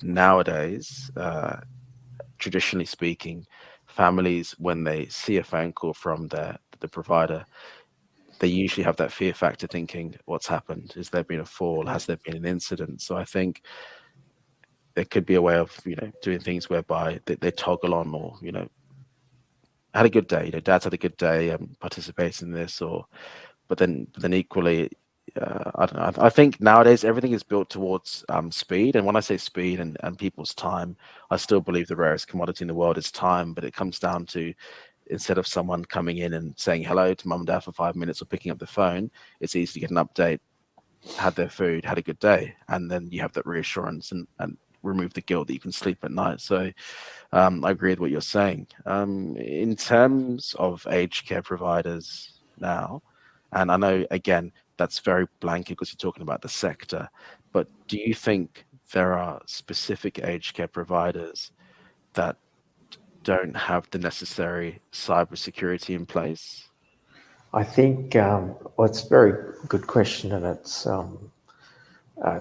nowadays, traditionally speaking, families when they see a phone call from the provider, they usually have that fear factor thinking, what's happened? Has there been a fall? Has there been an incident? So I think there could be a way of doing things whereby they toggle on, or had a good day, dad's had a good day, participates in this, or but then equally, I don't know. I think nowadays everything is built towards speed, and when I say speed and people's time, I still believe the rarest commodity in the world is time. But it comes down to, instead of someone coming in and saying hello to mum and dad for 5 minutes or picking up the phone, it's easy to get an update, had their food, had a good day, and then you have that reassurance and remove the guilt that you can sleep at night. So I agree with what you're saying. In terms of aged care providers now, and I know again that's very blanket because you're talking about the sector, but do you think there are specific aged care providers that don't have the necessary cybersecurity in place? I think, well, it's a very good question, and it's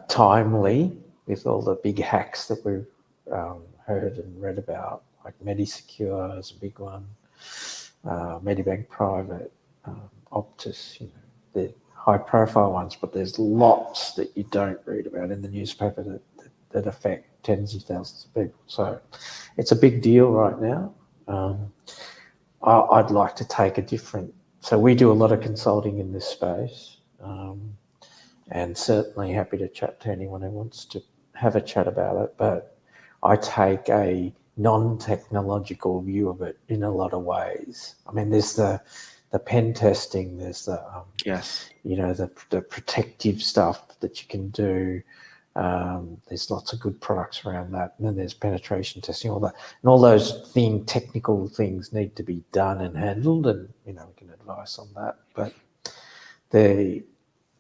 timely with all the big hacks that we've heard and read about, like Medisecure is a big one, Medibank Private, Optus, the high-profile ones, but there's lots that you don't read about in the newspaper that affect tens of thousands of people. So it's a big deal right now. Um, I'd like to take a different. So we do a lot of consulting in this space, and certainly happy to chat to anyone who wants to have a chat about it. But I take a non-technological view of it in a lot of ways. I mean, there's the pen testing, there's the Yes. the protective stuff that you can do. There's lots of good products around that, and then there's penetration testing, all that, and all those technical things need to be done and handled, and we can advise on that. But the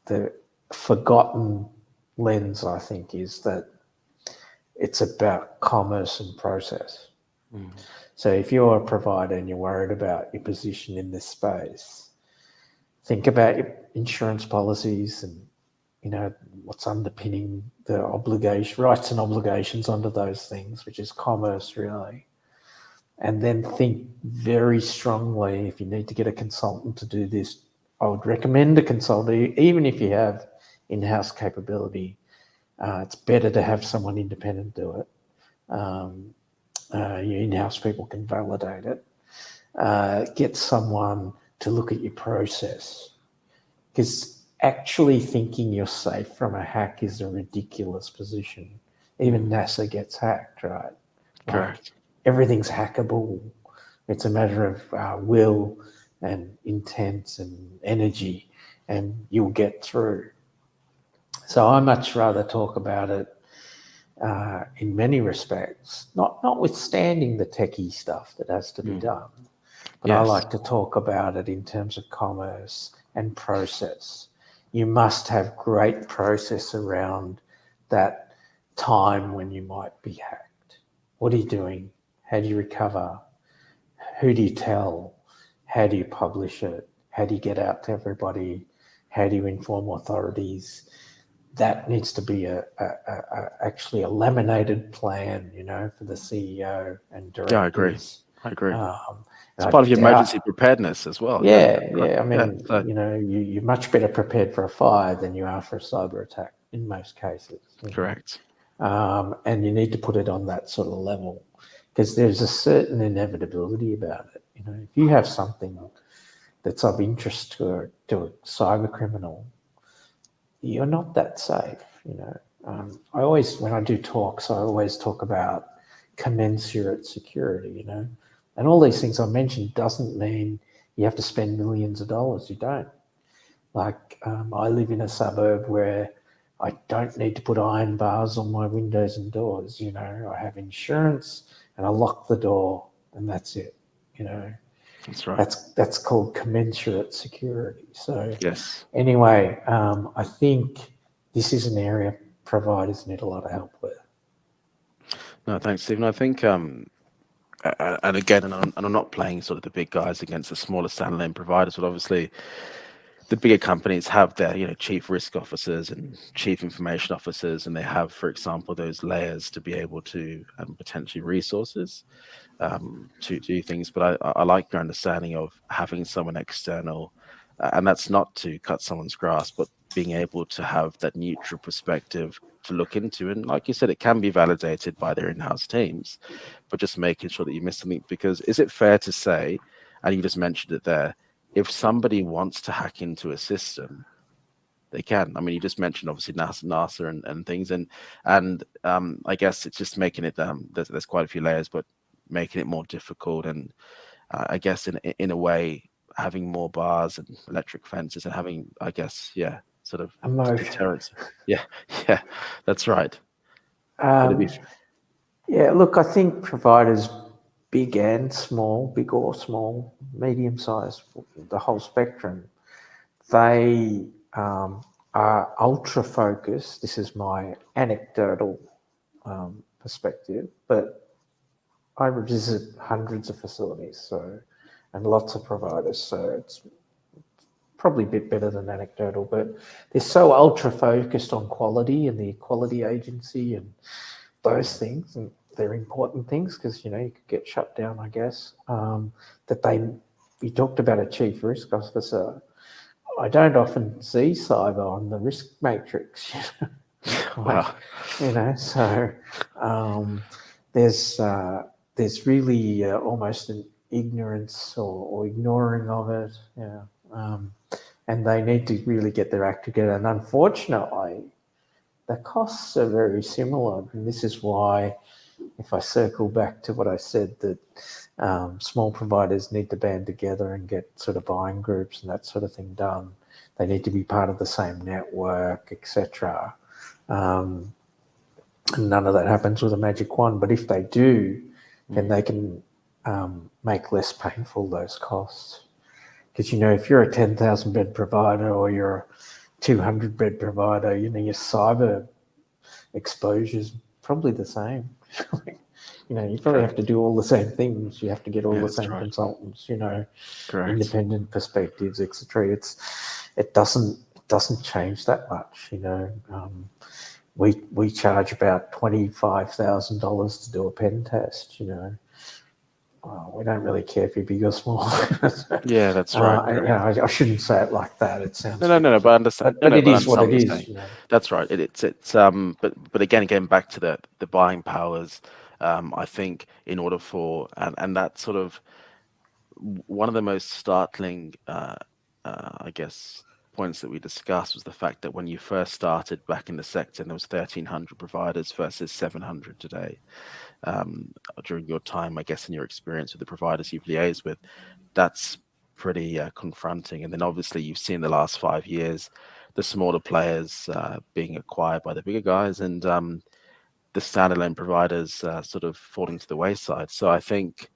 the forgotten lens, I think, is that it's about commerce and process. Mm. So if you're a provider and you're worried about your position in this space, think about your insurance policies and what's underpinning the obligation, rights and obligations under those things, which is commerce really. And then think very strongly, if you need to get a consultant to do this, I would recommend a consultant, even if you have in-house capability. It's better to have someone independent do it. Your in-house people can validate it. Get someone to look at your process, because actually thinking you're safe from a hack is a ridiculous position. Even Mm. NASA gets hacked, right? Like, Correct. everything's hackable. It's a matter of will and intent and energy, and you'll get through. So I much rather talk about it in many respects, notwithstanding the techie stuff that has to be Mm. done, but I Yes. like to talk about it in terms of commerce and process. You must have great process around that time when you might be hacked. What are you doing? How do you recover? Who do you tell? How do you publish it? How do you get out to everybody? How do you inform authorities? That needs to be actually a laminated plan, for the CEO and Yeah, I agree. directors, I agree. um, It's I part of your doubt. emergency preparedness as well. Yeah, Yeah, that's right. yeah. I Yeah, mean, so you're much better prepared for a fire than you are for a cyber attack in most cases. correct. And you need to put it on that sort of level because there's a certain inevitability about it. If you have something that's of interest to a cyber criminal, you're not that safe. I always, when I do talks, I always talk about commensurate security. And all these things I mentioned doesn't mean you have to spend millions of dollars. You don't. Like, I live in a suburb where I don't need to put iron bars on my windows and doors. I have insurance and I lock the door and that's it. You know, That's right. that's called commensurate security. So Yes. anyway, I think this is an area providers need a lot of help with. No, thanks, Stephen. I think, and again, and I'm not playing sort of the big guys against the smaller standalone providers, but obviously the bigger companies have their, chief risk officers and chief information officers, and they have, for example, those layers to be able to potentially resources to do things. But I like your understanding of having someone external, and that's not to cut someone's grass, but being able to have that neutral perspective to look into. And like you said, it can be validated by their in-house teams, but just making sure that you miss something. Because is it fair to say, and you just mentioned it there, if somebody wants to hack into a system, they can. I mean, you just mentioned obviously NASA and things, and I guess it's just making it. There's quite a few layers, but making it more difficult, and I guess in a way having more bars and electric fences, and having, I guess, yeah, sort of Emotion. deterrence. Yeah, yeah, that's right. Would it be? Um, yeah, look, I think providers, big and small, big or small, medium sized, the whole spectrum, they are ultra focused. This is my anecdotal perspective, but I visit hundreds of facilities, and lots of providers, so it's probably a bit better than anecdotal, but they're so ultra focused on quality and the quality agency and those things, and they're important things because you could get shut down, I guess. That you talked about a chief risk officer. I don't often see cyber on the risk matrix. Like, Wow. so there's really almost an ignorance or ignoring of it. Yeah. And they need to really get their act together. And unfortunately, the costs are very similar. And this is why, if I circle back to what I said, that small providers need to band together and get sort of buying groups and that sort of thing done. They need to be part of the same network, etc. And none of that happens with a magic wand. But if they do, then they can make less painful those costs. Because, if you're a 10,000 bed provider or you're a 200 bed provider, your cyber exposure is probably the same. You probably have Correct. to do all the same things. You have to get all Yeah, the that's same right. consultants, Correct. independent perspectives, etc. It doesn't change that much. We charge about $25,000 to do a pen test. We don't really care if you're big or small. Yeah, that's right. Correct. I shouldn't say it like that. It sounds No, a no, bit, no, no. But I understand. No, but no, it but I is what understand it what you're is. saying. That's right. It's. But again, getting back to the buying powers, I think in order for and that sort of one of the most startling, I guess, points that we discussed was the fact that when you first started back in the sector, and there was 1,300 providers versus 700 today. During your time, I guess, in your experience with the providers you've liaised with, that's pretty confronting. And then obviously you've seen the last 5 years the smaller players being acquired by the bigger guys, and the standalone providers sort of falling to the wayside. So I think,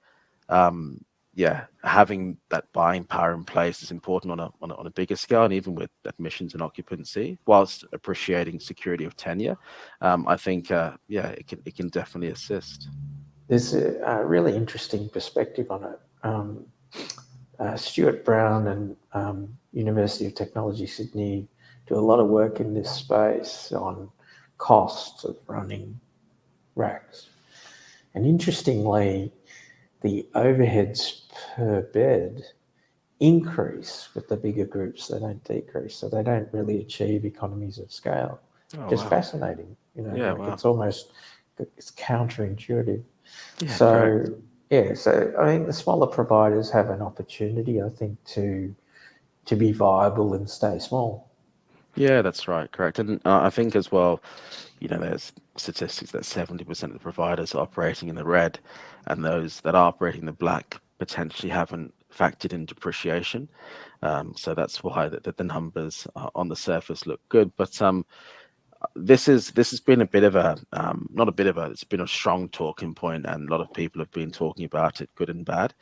um, yeah, having that buying power in place is important on a bigger scale, and even with admissions and occupancy, whilst appreciating security of tenure. I think, yeah, it can definitely assist. There's a really interesting perspective on it. Stuart Brown and University of Technology Sydney do a lot of work in this space on costs of running racks. And interestingly, the overheads per bed increase with the bigger groups. They don't decrease, so they don't really achieve economies of scale. Oh Just wow. fascinating, Yeah. like Wow. it's counterintuitive. Yeah. Correct. So yeah, so I think the smaller providers have an opportunity, I think, to be viable and stay small. Yeah, that's right. Correct. And I think as well, there's statistics that 70% of the providers are operating in the red, and those that are operating in the black potentially haven't factored in depreciation. So that's why the numbers on the surface look good. But this has been a bit of a not a bit of a it's been a strong talking point, and a lot of people have been talking about it, good and bad.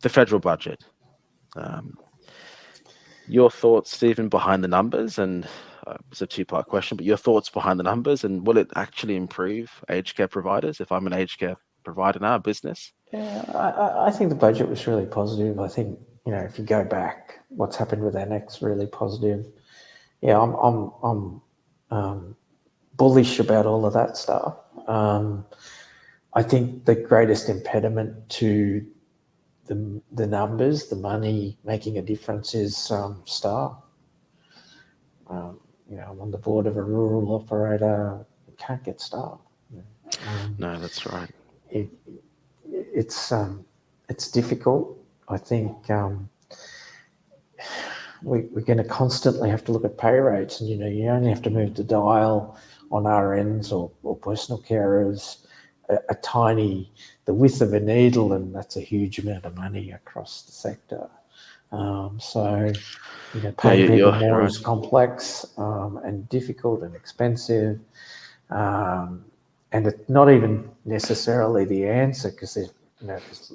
The federal budget. Um, your thoughts, Stephen, behind the numbers, and it's a two-part question, but your thoughts behind the numbers, and will it actually improve aged care providers? If I'm an aged care provider now, a business. Yeah, I think the budget was really positive. I think, if you go back, what's happened with Annex really positive. Yeah, I'm bullish about all of that stuff. I think the greatest impediment to the numbers, the money making a difference, is staff. I'm on the board of a rural operator. You can't get staff. No, that's right. It, it's it's difficult. I think we're going to constantly have to look at pay rates, and you only have to move the dial on RNs or personal carers the width of a needle, and that's a huge amount of money across the sector. So, No, paying people you're more right. is complex and difficult and expensive. Um, and it's not even necessarily the answer, because there's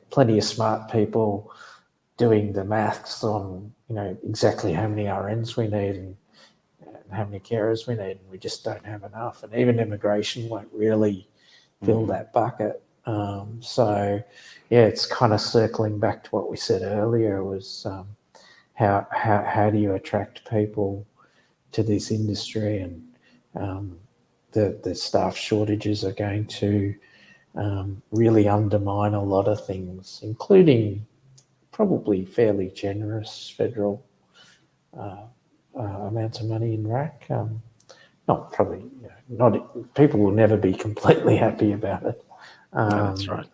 plenty of smart people doing the maths on exactly how many RNs we need and how many carers we need, and we just don't have enough. And even immigration won't really fill Hmm. that bucket. So, yeah, it's kind of circling back to what we said earlier, was how do you attract people to this industry, and the staff shortages are going to really undermine a lot of things, including probably fairly generous federal amounts of money in RAC. Not probably, not people will never be completely happy about it. No, that's Um, right.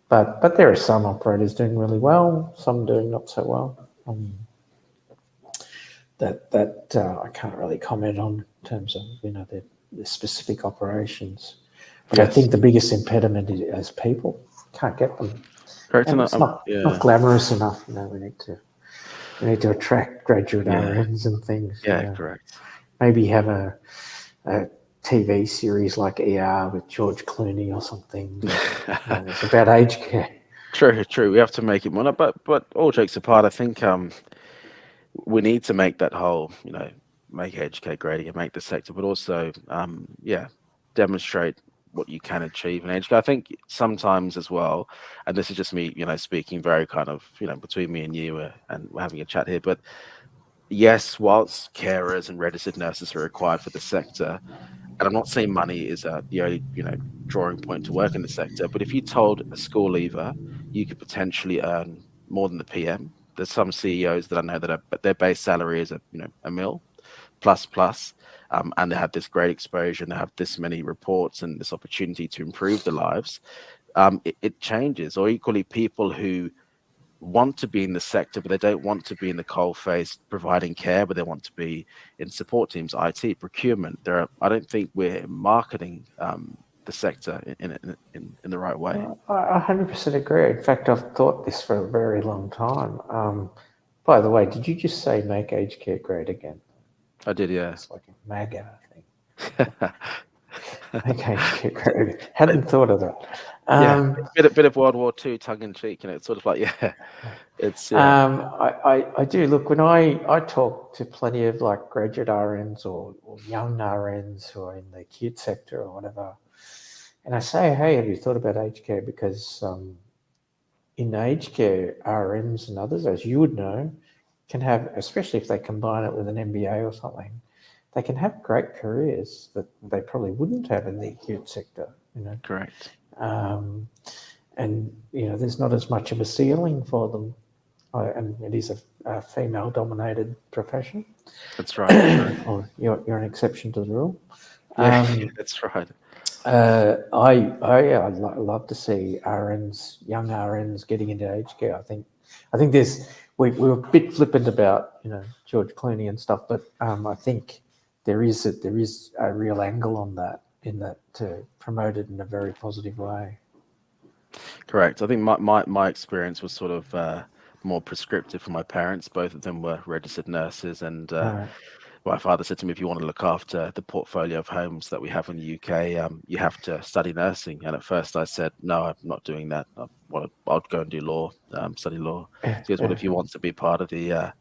but there are some operators doing really well, some doing not so well. That I can't really comment on in terms of the specific operations. But I Yes, think the biggest impediment is people can't get them, correct. and it's not Yeah, glamorous enough. We need to attract graduate yeah, RNs and things. yeah, correct. Maybe have a TV series like ER with George Clooney or something. It's about aged care. True, true. We have to make it more. No, but all jokes apart, I think we need to make that whole, make educate great again, make the sector, but also, yeah, demonstrate what you can achieve in educate. I think sometimes as well, and this is just me, speaking very kind of, between me and you, and we're having a chat here, but yes, whilst carers and registered nurses are required for the sector, and I'm not saying money is the only, drawing point to work in the sector, but if you told a school leaver you could potentially earn more than the PM, there's some CEOs that I know that but their base salary is a mil plus plus, and they have this great exposure and they have this many reports and this opportunity to improve their lives. It changes. Or equally, people who want to be in the sector, but they don't want to be in the coal face providing care, but they want to be in support teams, IT, procurement. I don't think we're marketing the sector in the right way. I 100% agree. In fact, I've thought this for a very long time. By the way, did you just say make aged care great again? I did, yeah. It's like a MAGA thing. Make aged care great again. Hadn't thought of that. Yeah, Um, bit of World War II tongue in cheek, it's sort of like, yeah, yeah, I do. Look, when I talk to plenty of like graduate RNs or young RNs who are in the acute sector or whatever, and I say, hey, have you thought about aged care? Because in aged care, RNs and others, as you would know, can have, especially if they combine it with an MBA or something, they can have great careers that they probably wouldn't have in the acute sector. correct. Um, and there's not as much of a ceiling for them, and it is a female-dominated profession. That's right. Correct. Or you're an exception to the rule. Yeah, Um, that's right. I'd love to see RNs, young RNs, getting into aged care. I think we were a bit flippant about George Clooney and stuff, but I think there is a real angle on that, in that to promote it in a very positive way. Correct. I think my experience was sort of more prescriptive for my parents. Both of them were registered nurses, and Right. my father said to me, "If you want to look after the portfolio of homes that we have in the UK, you have to study nursing." And at first, I said, "No, I'm not doing that. I'll go and do law, study law." Yeah, So he goes, "Well, yeah. if you want to be part of the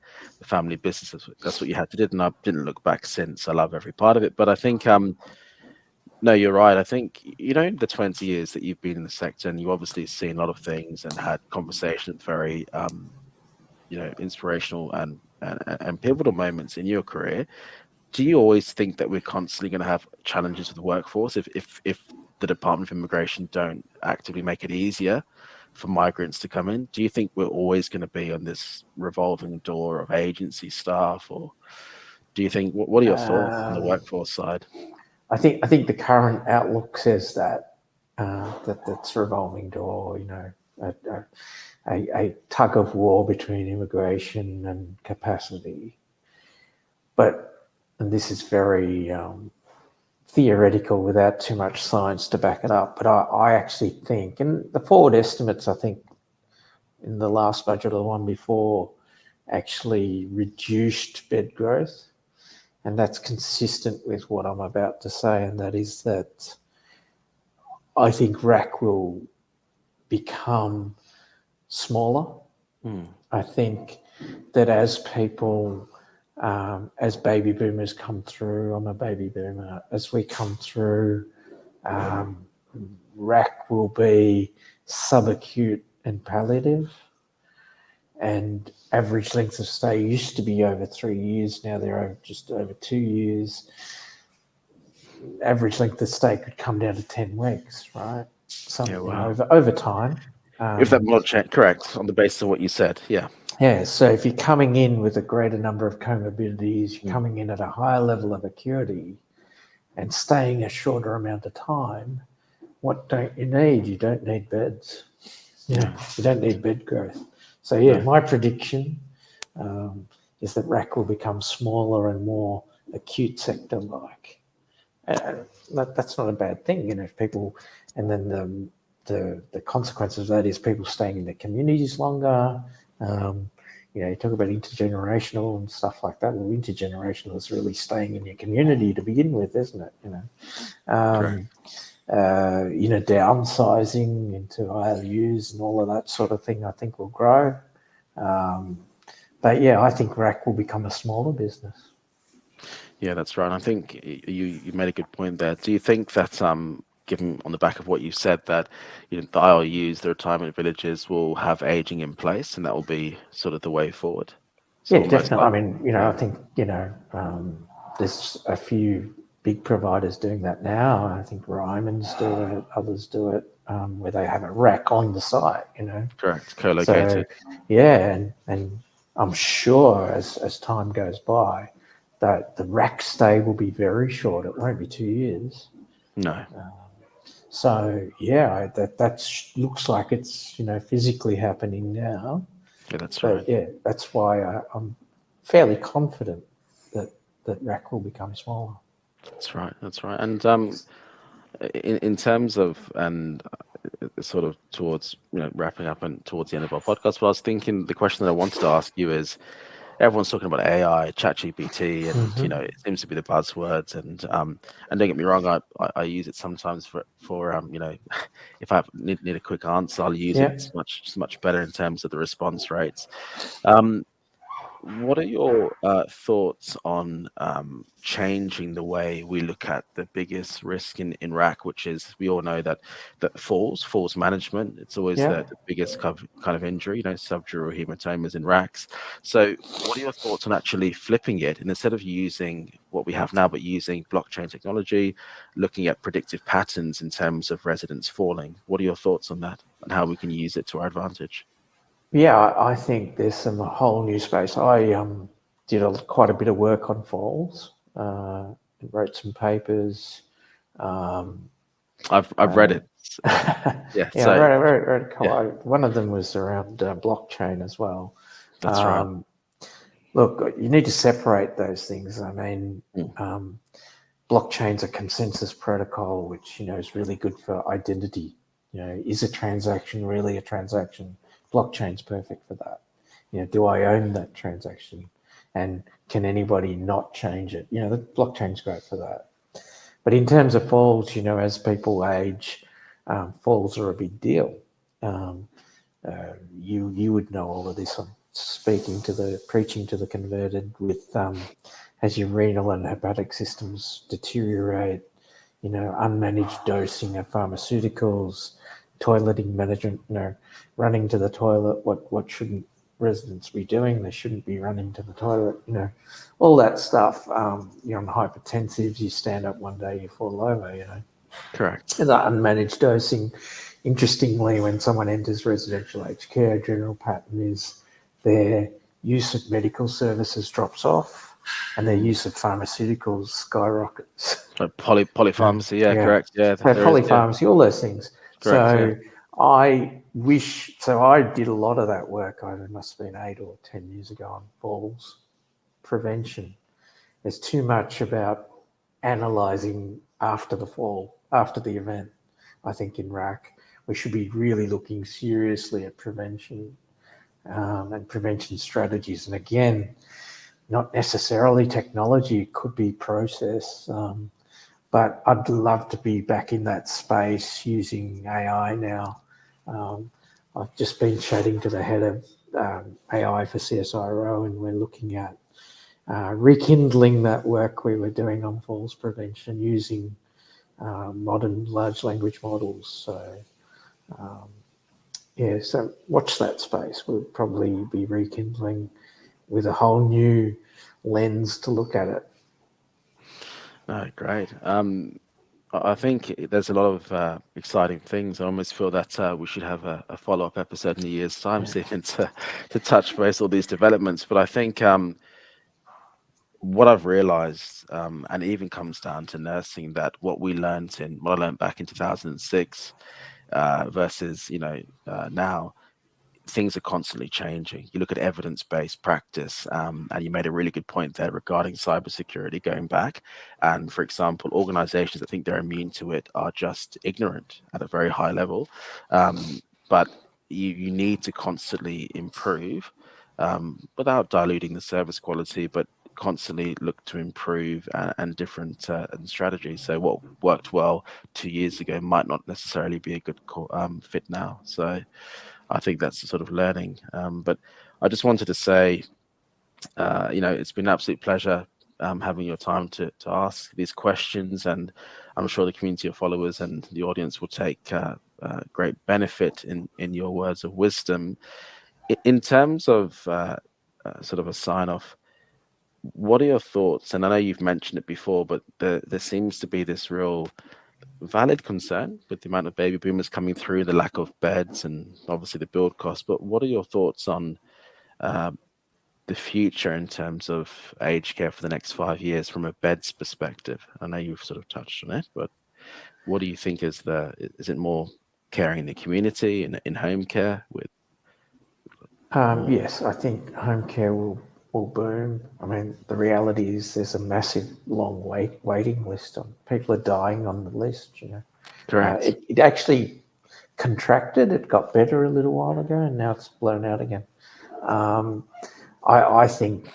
family business, that's what you had to do." And I didn't look back since. I love every part of it. But I think no, you're right. I think, the 20 years that you've been in the sector, and you obviously seen a lot of things and had conversations, very, inspirational and pivotal moments in your career. Do you always think that we're constantly going to have challenges with the workforce if the Department of Immigration don't actively make it easier for migrants to come in? Do you think we're always going to be on this revolving door of agency staff, or do you think what are your thoughts on the Um, workforce side? I think the current outlook says that that's a revolving door. A, a tug of war between immigration and capacity. But, and this is very theoretical without too much science to back it up, but I actually think, and the forward estimates, I think, in the last budget or the one before, actually reduced bed growth. And that's consistent with what I'm about to say, and that is that I think RAC will become smaller. Hmm. I think that as people, as baby boomers come through, I'm a baby boomer, as we come through, um, RAC will be subacute and palliative. And average length of stay used to be over 3 years. Now they're just over 2 years. Average length of stay could come down to 10 weeks, right? Yeah, Some, wow. over time. If that Um, model change, correct, on the basis of what you said, yeah. yeah, so if you're coming in with a greater number of comorbidities, you're Mm. coming in at a higher level of acuity and staying a shorter amount of time, what don't you need? You don't need beds. No, You don't need bed growth. So yeah, no, my prediction um, is that RAC will become smaller and more acute sector like. And that's not a bad thing, if people, and then the consequence of that is people staying in their communities longer. Um, you talk about intergenerational and stuff like that. Well, intergenerational is really staying in your community to begin with, isn't it? correct. Um, downsizing into ILUs and all of that sort of thing, I think will grow. Um, but yeah, I think RAC will become a smaller business. Yeah, that's right. I think you made a good point there. Do you think that given on the back of what you said that the ILUs, the retirement villages, will have aging in place, and that will be sort of the way forward? Yeah, Sort of most definitely. I likely. mean, I Yeah, think, there's a few big providers doing that now. I think Ryman's do it, others do it, where they have a rack on the site. correct. So, Co-located. yeah, and I'm sure as time goes by, that the rack stay will be very short. It won't be 2 years. No. So, yeah, that looks like it's, physically happening now. Yeah, that's right. But yeah, that's why I'm fairly confident that RAC will become smaller. That's right. That's right. And in terms of sort of towards wrapping up and towards the end of our podcast, but I was thinking the question that I wanted to ask you is everyone's talking about AI, ChatGPT, and Mm-hmm. it seems to be the buzzwords. And don't get me wrong, I use it sometimes for if I need a quick answer, I'll use it. Yeah. It's much better in terms of the response rates. Um, what are your thoughts on changing the way we look at the biggest risk in RAC, which is we all know that falls management. It's always Yeah. the biggest kind of injury, subdural hematomas in RACs. So, what are your thoughts on actually flipping it, and instead of using what we have now, but using blockchain technology, looking at predictive patterns in terms of residents falling? What are your thoughts on that, and how we can use it to our advantage? Yeah, I think there's some whole new space. I did quite a bit of work on falls, wrote some papers. Um, I've read it. Yeah, yeah, I so wrote a yeah, couple. One of them was around blockchain as well. that's right. Um, Look, you need to separate those things. I mean, Mm, um, blockchain's a consensus protocol, which is really good for identity. Is a transaction really a transaction? Blockchain's perfect for that. Do I own that transaction, and can anybody not change it? The blockchain's great for that. But in terms of falls, as people age, falls are a big deal. Um, you would know all of this. I'm preaching to the converted with as your renal and hepatic systems deteriorate, unmanaged dosing of pharmaceuticals, toileting management, running to the toilet. What shouldn't residents be doing? They shouldn't be running to the toilet. All that stuff. You're on hypertensives. You stand up one day, you fall over. correct. And that unmanaged dosing. Interestingly, when someone enters residential aged care, general pattern is their use of medical services drops off and their Mm. use of pharmaceuticals skyrockets. Polypharmacy, yeah, Yeah. correct. Yeah, So there is, yeah, polypharmacy, all those things. correct, yeah. So I did a lot of that work. It must have been 8 or 10 years ago on falls prevention. There's too much about analysing after the fall, after the event. I think in RAC, we should be really looking seriously at prevention and prevention strategies. And again, not necessarily technology, it could be process. But I'd love to be back in that space using AI now. Um, I've just been chatting to the head of AI for CSIRO, and we're looking at rekindling that work we were doing on falls prevention using modern large language models. So, um, yeah, so watch that space. We'll probably be rekindling with a whole new lens to look at it. No, great. I think there's a lot of exciting things. I almost feel that we should have a follow-up episode in a year's time, Yeah. seeing to touch base all these developments. But I think what I've realized, and it even comes down to nursing, that what I learned back in 2006 versus now, things are constantly changing. You look at evidence-based practice, and you made a really good point there regarding cybersecurity going back. And for example, organizations that think they're immune to it are just ignorant at a very high level. But you need to constantly improve without diluting the service quality, but constantly look to improve and different and strategies. So what worked well 2 years ago might not necessarily be a good fit now. So I think that's the sort of learning. But I just wanted to say, it's been an absolute pleasure having your time to ask these questions, and I'm sure the community of followers and the audience will take great benefit in your words of wisdom. In terms of sort of a sign off, what are your thoughts? And I know you've mentioned it before, but there seems to be this real valid concern with the amount of baby boomers coming through, the lack of beds, and obviously the build cost. But what are your thoughts on uh, the future in terms of aged care for the next 5 years from a beds perspective? I know you've sort of touched on it, but what do you think is it more caring in the community and in home care with more? Yes, I think home care will boom. I mean, the reality is there's a massive long waiting list on people are dying on the list. Correct. It actually contracted. It got better a little while ago, and now it's blown out again. Um, I think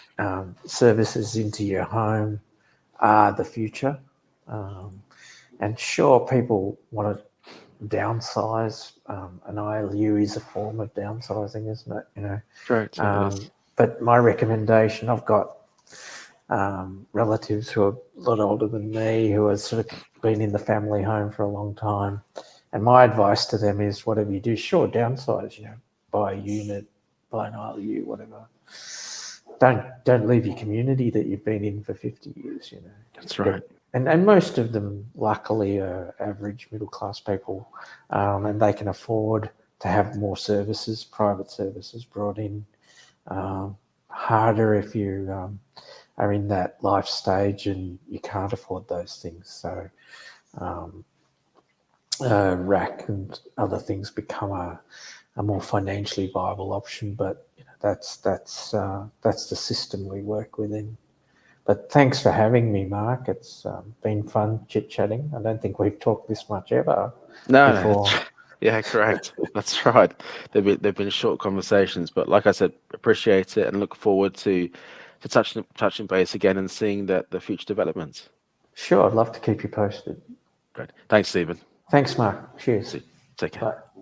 services into your home are the future. Um, and sure, people want to downsize. An ILU is a form of downsizing, isn't it? Correct. Yeah, it Um, is. but my recommendation, I've got relatives who are a lot older than me who have sort of been in the family home for a long time. And my advice to them is whatever you do, sure, downsize, buy a unit, buy an ILU, whatever. Don't leave your community that you've been in for 50 years, That's right. And most of them, luckily, are average middle class people, and they can afford to have more services, private services brought in. Harder if you are in that life stage and you can't afford those things. So um, rack and other things become a more financially viable option. But that's the system we work within. But thanks for having me, Mark. It's been fun chit chatting. I don't think we've talked this much ever No, no, before. yeah, correct. That's right. They've been short conversations, but like I said, appreciate it and look forward to touching base again and seeing the future developments. Sure, I'd love to keep you posted. Great. Thanks, Stephen. Thanks, Mark. Cheers. See. Take care. Bye.